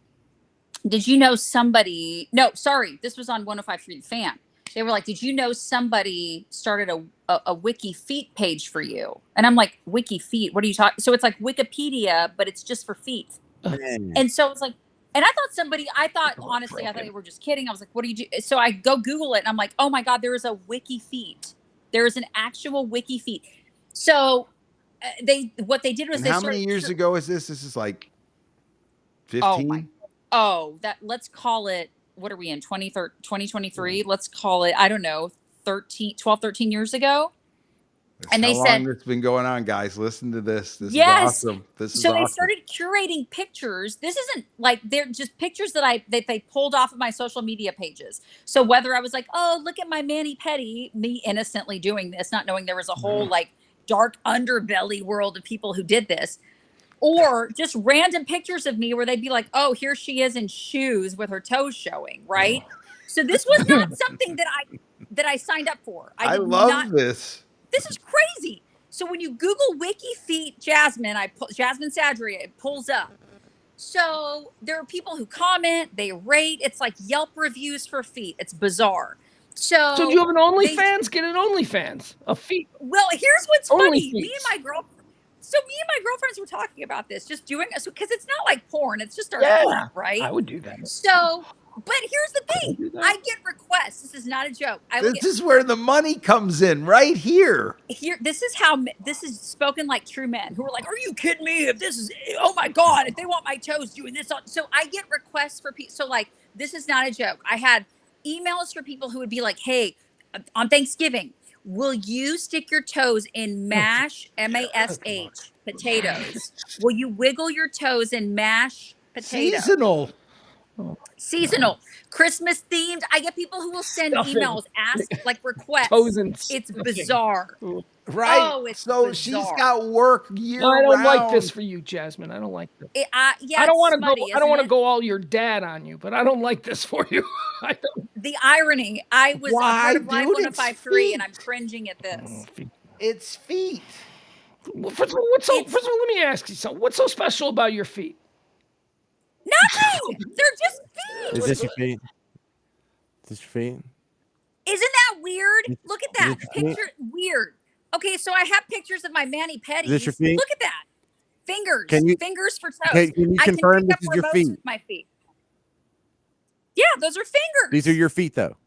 did you know somebody? No, sorry, this was on 105.3 The Fan. They were like, did you know somebody started a Wiki Feet page for you? And I'm like, Wiki Feet? What are you talking? So it's like Wikipedia, but it's just for feet. And so it's like, and I thought honestly, I thought they were just kidding. I was like, what do you do? So I go Google it and I'm like, oh my God, there is a Wiki Feet. There is an actual Wiki Feet. So what they did was And how many years ago is this? This is like 15? Let's call it, what are we in, 2023? Let's call it, I don't know, 12, 13 years ago. That's and they how said, long it's been going on, guys. Listen to this. This yes. is awesome. This is so awesome. they started curating pictures. This isn't like, they're just pictures that they pulled off of my social media pages. So whether I was like, oh, look at my mani-pedi, me innocently doing this, not knowing there was a whole like dark underbelly world of people who did this, or just random pictures of me where they'd be like, oh, here she is in shoes with her toes showing, right? So this was not something that I signed up for. I love this. This is crazy. So when you Google Wiki Feet Jasmine, Jasmine Sadry, it pulls up. So there are people who comment, they rate. It's like Yelp reviews for feet. It's bizarre. So do you have an OnlyFans? Get an OnlyFans. A feet. Well, here's what's funny. OnlyFeet. Me and my girlfriends were talking about this, just doing it because it's not like porn. It's just our feet, right? I would do that. So, but here's the thing. I get requests. This is not a joke. This is where the money comes in, right here. This is spoken like true men who are like, are you kidding me? If this is, oh my God, if they want my toes doing this. So I get requests for people. So like, this is not a joke. I had emails for people who would be like, hey, on Thanksgiving, will you stick your toes in mash, M-A-S-H, potatoes? Will you wiggle your toes in mash potatoes? Seasonal, Christmas themed. I get people who will send emails, ask like requests. It's bizarre. Right. Oh, it's so bizarre. she's got work year No, I don't round. like this for you, Jasmine. I don't like this. I don't want to go. I don't want to to go all your dad on you, but I don't like this for you. I don't. The irony. I was Why, on Live dude? It's 105.3 and I'm cringing at this. It's feet. Well, first of all, let me ask you something. What's so special about your feet? Nothing. They're just feet. Is this your feet? Is this your feet? Isn't that weird? Look at that Is this your feet? picture. Weird. Okay, so I have pictures of my mani pedis. Is this your feet? Look at that. Fingers. Fingers for toes. Can you confirm I can pick this up is your remotes feet? with my feet. Yeah, those are fingers. These are your feet, though.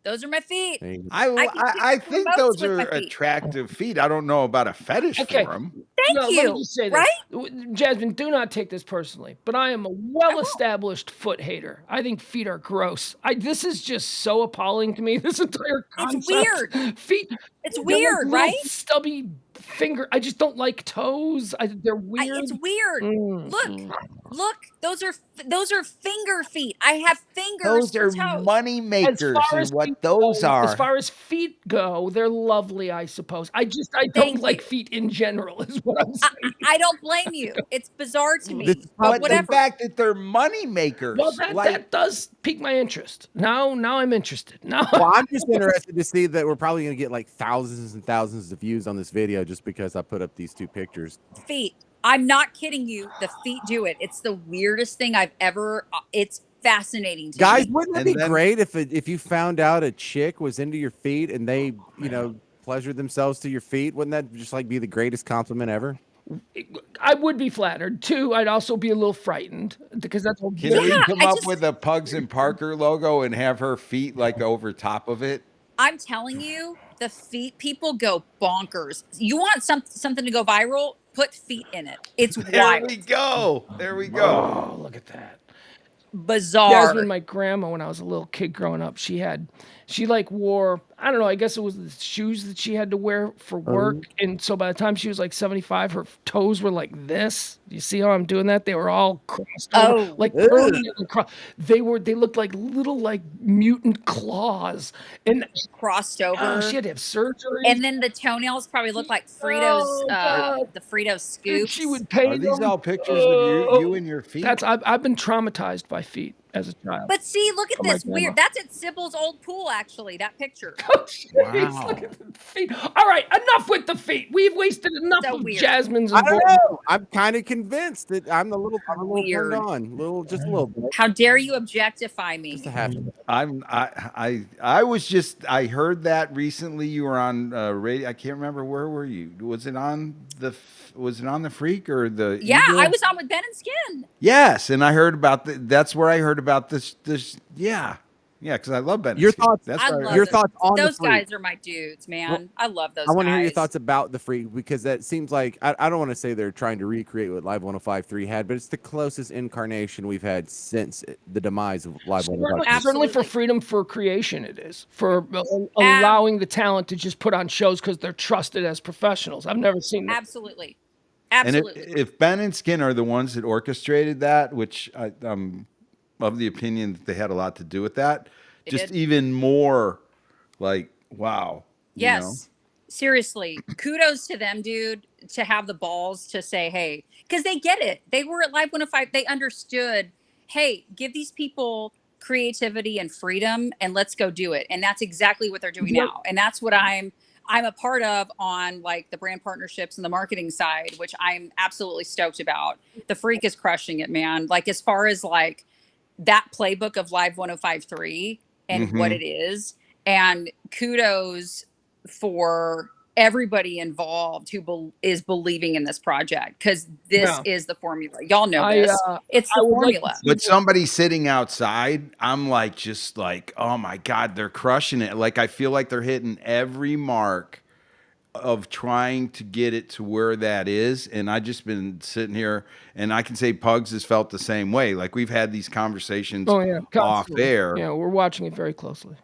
Those are my feet. I think remotes those with are my feet. attractive feet. I don't know about a fetish Okay. for them. Thank Let you. me just say Right? this. Jasmine, do not take this personally, but I am a well-established foot hater. I think feet are gross. This is just so appalling to me. This entire concept. It's weird. Feet. It's they're weird, like little right? stubby finger. I just don't like toes. They're weird. It's weird. Mm. Look. Those are finger feet. I have fingers Those are for toes. money makers, is what feet those go, are. As far as feet go, they're lovely, I suppose. I Thank don't like you. feet in general, is what I'm saying. I don't blame you. It's bizarre to me. This is But But whatever. the fact that they're money makers, Well, that does pique my interest. Now I'm interested. Now Well, I'm just interested to see that we're probably going to get like thousands and thousands of views on this video just because I put up these two pictures. Feet. I'm not kidding you. The feet do it. It's the weirdest thing I've ever. It's fascinating to Guys, me. wouldn't it And be then- great if you found out a chick was into your feet and they, pleasured themselves to your feet? Wouldn't that just like be the greatest compliment ever? I would be flattered. Two, I'd also be a little frightened because that's Can Yeah, we come I up just- with a Pugs and Parker logo and have her feet like over top of it? I'm telling you, the feet people go bonkers. You want something to go viral? Put feet in it. It's There wild. we go. There we go. Oh, look at that. Bizarre. Jasmine, my grandma, when I was a little kid growing up, she like wore, I don't know, I guess it was the shoes that she had to wear for work. And so by the time she was like 75, her toes were like this. You see how I'm doing that? They were all crossed over, Oh. like permanently they looked like little like mutant claws. And Crossed over. she had to have surgery. And then the toenails probably look like Fritos, Oh, God. the Fritos And scoops. she would paint Are these them. all pictures of you and your feet? I've been traumatized by feet as a child. But see, look at Oh, my this grandma. weird. That's at Sybil's old pool, actually. That picture. Oh, jeez, Wow. look at the feet. All right, enough with the feet. We've wasted enough So of weird. Jasmine's. I don't important- know. I'm kind of convinced that I'm a little Weird. turned on, just a little bit. How dare you objectify me? Just a half. I was just, I heard that recently. You were on radio. I can't remember, where were you? Was it on the Freak or the Yeah, Eagle? I was on with Ben and Skin. Yes, and I heard about that's where I heard about this because I love Ben. Your and Skip. thoughts- That's I where I love heard your it. thoughts on Those the Freak. guys are my dudes, man. Well, I love those I want to hear your guys. thoughts about the Freak because that seems like I don't want to say they're trying to recreate what Live 105.3 had, but it's the closest incarnation we've had since the demise of Live 105.3. Certainly for Absolutely. freedom for creation, it is for allowing the talent to just put on shows because they're trusted as professionals. I've never seen that. Absolutely. And Absolutely. if Ben and Skin are the ones that orchestrated that, which I'm of the opinion that they had a lot to do with that, They just did. even more like, wow. you know? Yes. Seriously. Kudos to them, dude, to have the balls to say, hey, because they get it. They were at Live 105. They understood, hey, give these people creativity and freedom and let's go do it. And that's exactly what they're doing Yep. now. And that's what I'm a part of on like the brand partnerships and the marketing side, which I'm absolutely stoked about. The Freak is crushing it, man. Like as far as like that playbook of Live 105.3 and what it is. And kudos for everybody involved who is believing in this project because this Yeah. is the formula. Y'all know this. It's I the would like to formula. see- But somebody sitting outside, I'm like, just like, oh my God, they're crushing it. Like, I feel like they're hitting every mark of trying to get it to where that is. And I just been sitting here and I can say Pugs has felt the same way. Like we've had these conversations Oh yeah, off constantly. air. Yeah, we're watching it very closely.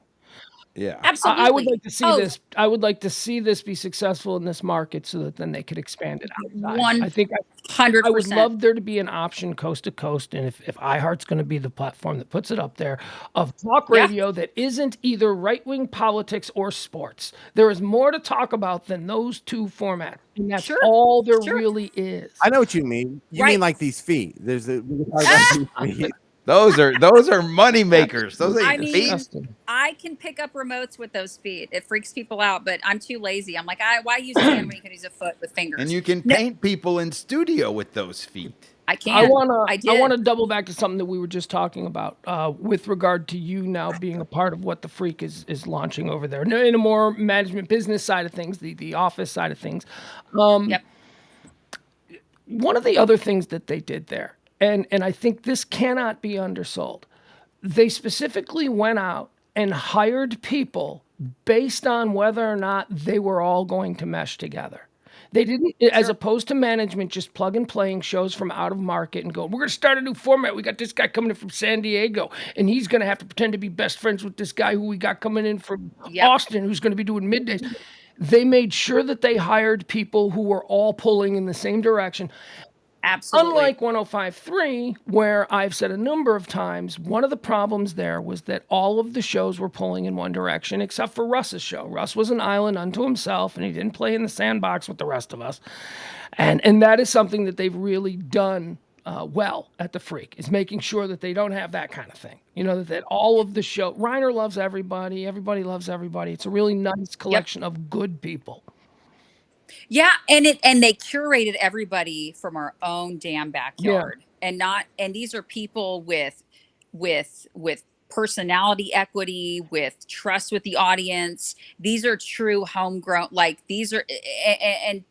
Yeah. Absolutely. I would like to see Oh, this. I would like to see this be successful in this market, so that then they could expand it outside. I think 100%. I would love there to be an option coast to coast, and if iHeart's going to be the platform that puts it up there, of talk Yeah. radio that isn't either right-wing politics or sports. There is more to talk about than those two formats, and that's Sure. all there Sure. really is. I know what you mean. You Right. mean like these feet. There's a we can talk about these feet. Those are money makers. Those I ain't mean, feet. Disgusting. I can pick up remotes with those feet. It freaks people out, but I'm too lazy. I'm like, why use a hand when you can use a foot with fingers? And you can No, paint people in studio with those feet. I I can. wanna I I did. wanna double back to something that we were just talking about with regard to you now being a part of what the Freak is launching over there. In a more management business side of things, the office side of things. Yep. One of the other things that they did there, and I think this cannot be undersold, they specifically went out and hired people based on whether or not they were all going to mesh together. They didn't, as Sure. opposed to management, just plug and playing shows from out of market and go, we're going to start a new format. We got this guy coming in from San Diego, and he's going to have to pretend to be best friends with this guy who we got coming in from Yep. Austin, who's going to be doing middays. They made sure that they hired people who were all pulling in the same direction. Absolutely. Unlike 105.3, where I've said a number of times, one of the problems there was that all of the shows were pulling in one direction, except for Russ's show. Russ was an island unto himself, and he didn't play in the sandbox with the rest of us. And that is something that they've really done well at the Freak, is making sure that they don't have that kind of thing. You know, that all of the show, Reiner loves everybody, everybody loves everybody. It's a really nice collection of good people. Yeah, and they curated everybody from our own damn backyard. And these are people with personality equity, with trust with the audience. These are true homegrown, like these are and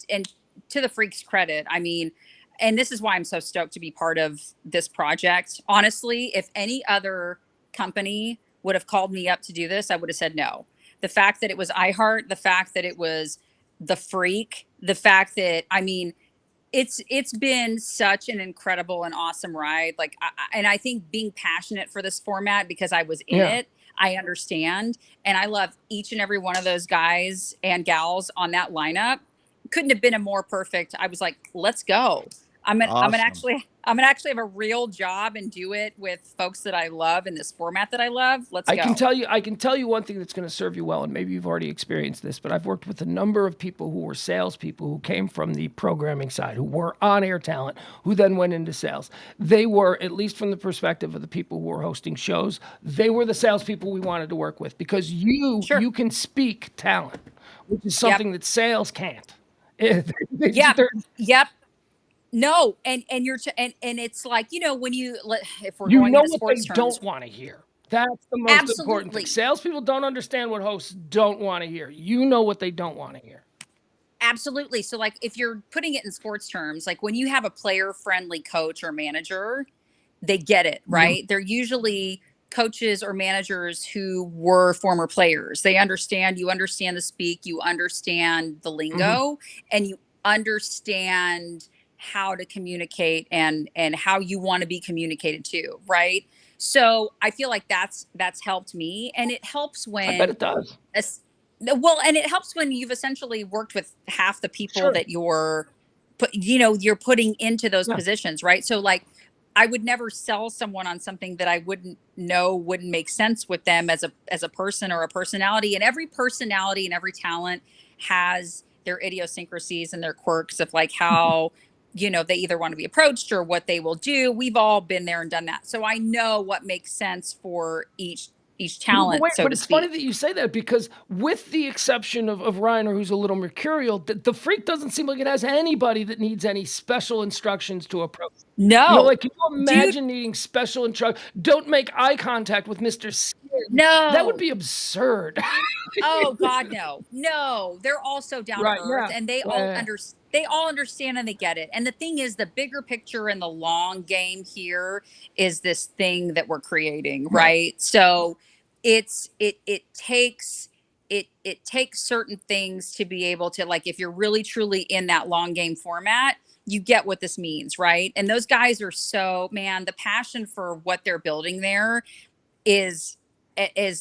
to the Freaks' credit, I mean, and this is why I'm so stoked to be part of this project. Honestly, if any other company would have called me up to do this, I would have said no. The fact that it was iHeart, the fact that it was the Freak, the fact that, I mean, it's been such an incredible and awesome ride. Like, and I think being passionate for this format because I was in it, I understand, and I love each and every one of those guys and gals on that lineup. Couldn't have been a more perfect. I was like, let's go. I'm gonna Awesome. actually have a real job and do it with folks that I love in this format that I love. Let's I go. can tell you one thing that's going to serve you well, and maybe you've already experienced this, but I've worked with a number of people who were salespeople who came from the programming side, who were on-air talent, who then went into sales. They were, at least from the perspective of the people who were hosting shows, they were the salespeople we wanted to work with because you can speak talent, which is something that sales can't. Yep. No, and it's like, you know, when if we're You going know into what they sports terms, don't want to hear. That's the most important thing. absolutely. Salespeople don't understand what hosts don't want to hear. You know what they don't want to hear. Absolutely. So like if you're putting it in sports terms, like when you have a player friendly coach or manager, they get it, right? They're usually coaches or managers who were former players. They understand, you understand the speak, you understand the lingo, and you understand how to communicate and how you want to be communicated to, right? So I feel like that's helped me, and it helps I bet when it does. well, and it helps when you've essentially worked with half the people Sure. that you're putting into those Yeah. positions, right? So like I would never sell someone on something that I wouldn't make sense with them as a person or a personality. And every personality and every talent has their idiosyncrasies and their quirks of like how, you know, they either want to be approached or what they will do. We've all been there and done that. So I know what makes sense for each talent, Wait, so but to it's funny speak. that you say that because with the exception of Reiner, who's a little mercurial, the Freak doesn't seem like it has anybody that needs any special instructions to approach. You know, No, like, can you dude, imagine needing special instructions? Don't make eye contact with Mr. Skin. That would no. be absurd. Oh God, no, no. They're all so down to Right, earth, yeah. and they all understand and they get it. And the thing is, the bigger picture and the long game here is this thing that we're creating, right? So it takes certain things to be able to, like, if you're really truly in that long game format, you get what this means, right? And those guys are so, man, the passion for what they're building there is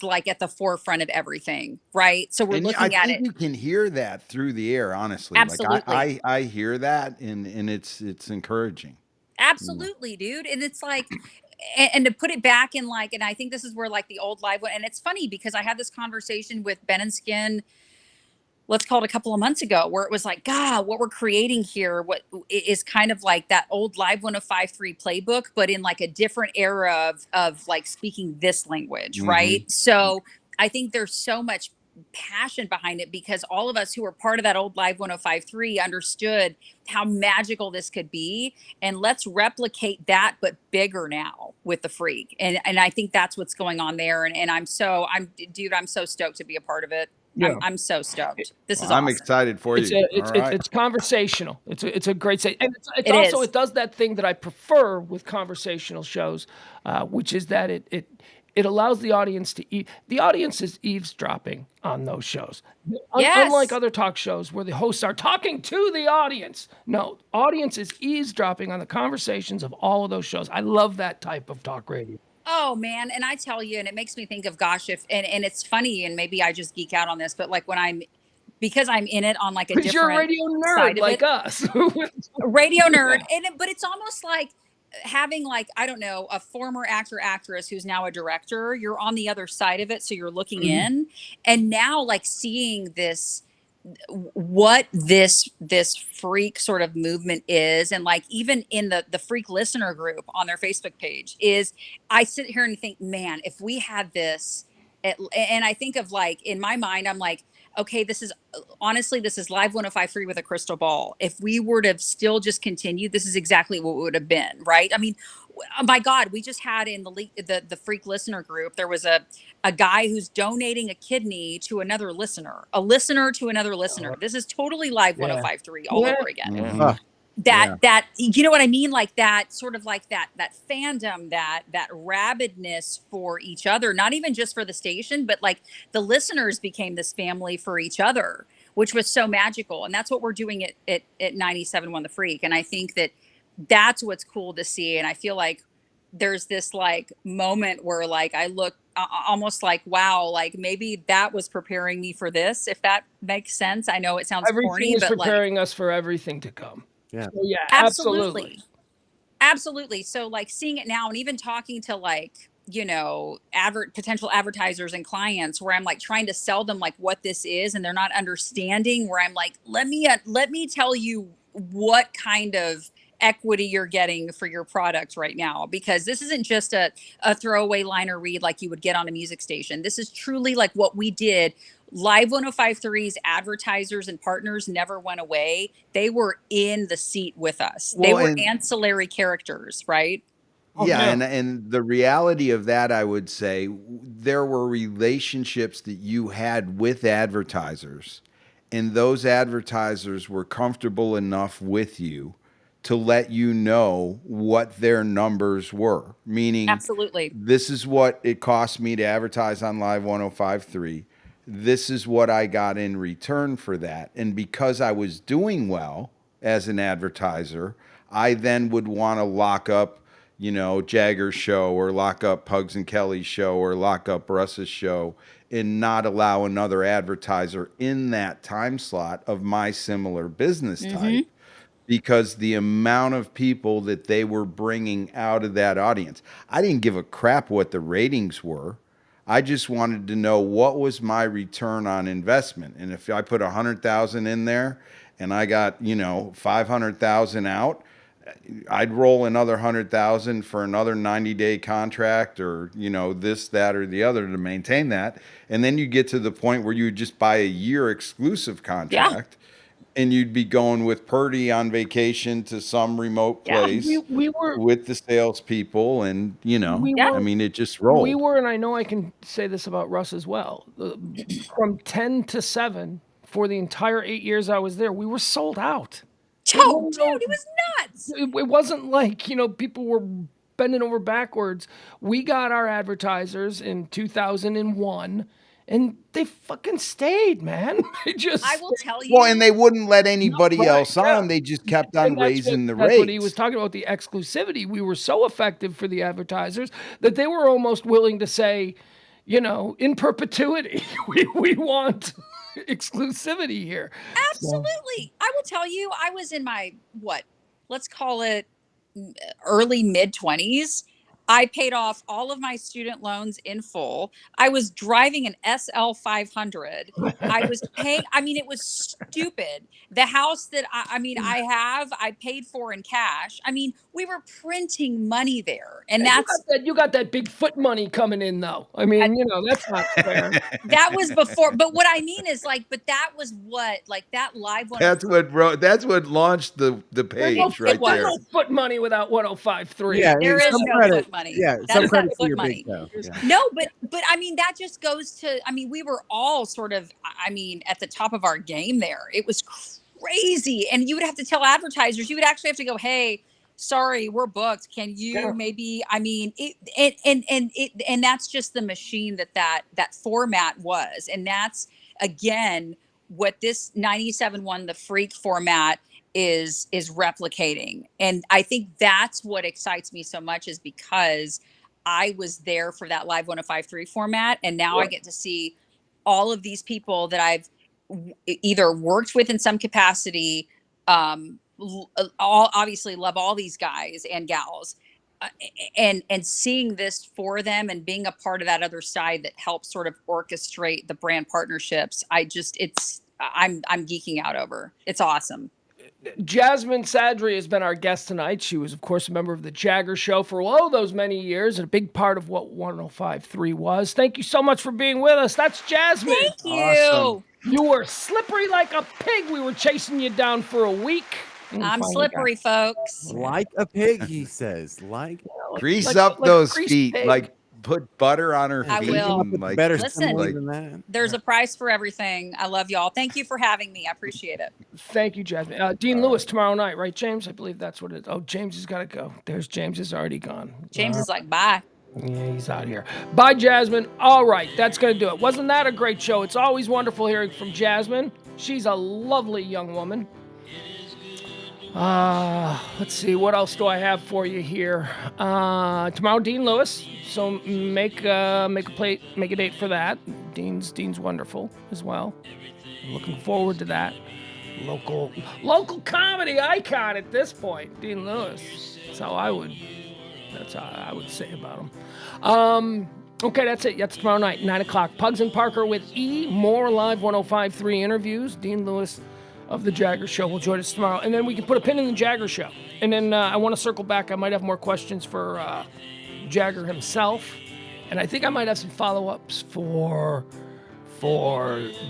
like at the forefront of everything, right? So we're And I looking at think it. you can hear that through the air, honestly. Like Absolutely. I hear that and it's encouraging. Absolutely, dude. And it's like, and to put it back in like, and I think this is where like the old live went. And it's funny because I had this conversation with Ben and Skin let's call it a couple of months ago, where it was like, God, what we're creating here, what is kind of like that old Live 105.3 playbook, but in like a different era of like speaking this language, right? So I think there's so much passion behind it because all of us who were part of that old Live 105.3 understood how magical this could be. And let's replicate that, but bigger now with the Freak. And I think that's what's going on there. And I'm so stoked to be a part of it. Yeah. I'm so stoked. This is I'm awesome. excited for you. All right. It's conversational. It's a great say, and It also is. it does that thing that I prefer with conversational shows, which is that it allows the audience to the audience is eavesdropping on those shows. Yes. Unlike other talk shows where the hosts are talking to the audience. No, audience is eavesdropping on the conversations of all of those shows. I love that type of talk radio. Oh man, and I tell you, and it makes me think of gosh, if and it's funny, and maybe I just geek out on this, but like because I'm in it on like a different Because you're a radio side nerd of like it. us. Radio nerd, but it's almost like having like I don't know a former actress who's now a director. You're on the other side of it, so you're looking in, and now like seeing this what this Freak sort of movement is, and like even in the Freak listener group on their Facebook page is I sit here and think, man, if we had this and I think of like in my mind I'm like, okay, this is Live 105.3 with a crystal ball. If we were to still just continue, this is exactly what it would have been, right? I mean, oh my God, we just had in the Freak listener group, there was a guy who's donating a kidney to another listener, a listener to another listener. This is totally Live 105.3 all over again. That you know what I mean, like that sort of like that fandom, that rabidness for each other, not even just for the station, but like the listeners became this family for each other, which was so magical. And that's what we're doing at 97.1 The Freak. And I think that's what's cool to see. And I feel like there's this like moment where like I look almost like, wow, like maybe that was preparing me for this, if that makes sense. I know it sounds corny, is but preparing us for everything to come. Yeah. So, yeah, absolutely. So like seeing it now and even talking to like, you know, potential advertisers and clients where I'm like trying to sell them like what this is and they're not understanding, where I'm like, let me tell you what kind of equity you're getting for your product right now, because this isn't just a throwaway line or read like you would get on a music station. This is truly like what we did. Live 105.3's advertisers and partners never went away. They were in the seat with us. They were ancillary characters, right? Yeah, and the reality of that, I would say, there were relationships that you had with advertisers, and those advertisers were comfortable enough with you to let you know what their numbers were. Meaning, absolutely, this is what it cost me to advertise on Live 105.3. This is what I got in return for that. And because I was doing well as an advertiser, I then would want to lock up, you know, Jagger's show, or lock up Pugs and Kelly's show, or lock up Russ's show, and not allow another advertiser in that time slot of my similar business type, because the amount of people that they were bringing out of that audience. I didn't give a crap what the ratings were. I just wanted to know what was my return on investment. And if I put 100,000 in there and I got, you know, 500,000 out, I'd roll another 100,000 for another 90-day contract, or, you know, this, that, or the other to maintain that. And then you get to the point where you just buy a year exclusive contract. And you'd be going with Purdy on vacation to some remote place we were with the salespeople, and you know, I mean, it just rolled. We were, and I know I can say this about Russ as well. From 10 to 7 for the entire 8 years I was there, we were sold out. Oh, dude, it was nuts. It wasn't like, you know, people were bending over backwards. We got our advertisers in 2001. And they fucking stayed, man. I will tell you. Well, and they wouldn't let anybody else on. They just kept on raising the rates. That's what he was talking about, the exclusivity. We were so effective for the advertisers that they were almost willing to say, you know, in perpetuity, we want exclusivity here. Absolutely. I will tell you, I was in my, let's call it early mid-20s. I paid off all of my student loans in full. I was driving an SL 500. I was paying, I mean, it was stupid. The house that I paid for in cash. I mean, we were printing money there. And that's, you got that big foot money coming in, though. I mean, that's not fair. that was before. But what I mean is like, but that was what, like that live one. That's what launched the page right there. No foot money without 105.3. Yeah, There is some no credit. foot money. Yeah, That some is credit that for foot your money. big toe. Yeah. No, but I mean that just goes to, I mean, we were all sort of, I mean, at the top of our game there. It was crazy. And you would have to tell advertisers, you would actually have to go, hey, sorry, we're booked. Can you maybe, I mean, and that's just the machine that format was. And that's again what this 97.1, the Freak format is replicating. And I think that's what excites me so much, is because I was there for that live 105.3 format, and now I get to see all of these people that I've either worked with in some capacity, all obviously love all these guys and gals, and seeing this for them and being a part of that other side that helps sort of orchestrate the brand partnerships. I'm geeking out over. It's awesome. Jasmine Sadry has been our guest tonight. She was, of course, a member of the Jagger Show for those many years, and a big part of what 105.3 was. Thank you so much for being with us. That's Jasmine. Thank you. Awesome. You were slippery like a pig. We were chasing you down for a week. I'm slippery, folks. Like a pig, he says. Grease up those feet. pig. Like put butter on her I feet. will. and, like, Better Listen, simile than that. There's a price for everything. I love y'all. Thank you for having me. I appreciate it. Thank you, Jasmine. Dean Lewis tomorrow night, right, James? I believe that's what it is. Oh, James has got to go. There's James is already gone. James is like, bye. Yeah, he's out here. Bye, Jasmine. All right, that's going to do it. Wasn't that a great show? It's always wonderful hearing from Jasmine. She's a lovely young woman. Let's see, what else do I have for you here? Tomorrow, Dean Lewis. So make a date for that. Dean's wonderful as well. I'm looking forward to that. Local comedy icon at this point, Dean Lewis. That's how I would say about him. Okay, that's it. That's tomorrow night, 9 o'clock. Pugs and Parker with E. More live 105.3 interviews. Dean Lewis of the Jagger Show will join us tomorrow. And then we can put a pin in the Jagger Show. And then I want to circle back. I might have more questions for Jagger himself. And I think I might have some follow-ups for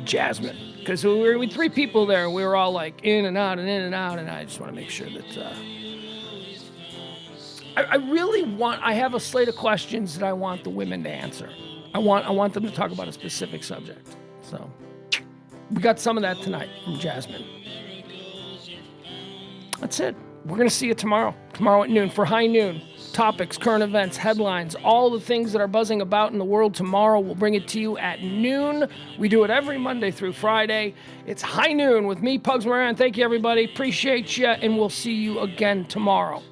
Jasmine. Because we were with three people there, and we were all like in and out. And I just want to make sure that... I have a slate of questions that I want the women to answer. I want them to talk about a specific subject. So we got some of that tonight from Jasmine. That's it. We're going to see you tomorrow at noon for High Noon. Topics, current events, headlines, all the things that are buzzing about in the world tomorrow. We'll bring it to you at noon. We do it every Monday through Friday. It's High Noon with me, Pugs Moran. Thank you, everybody. Appreciate you, and we'll see you again tomorrow.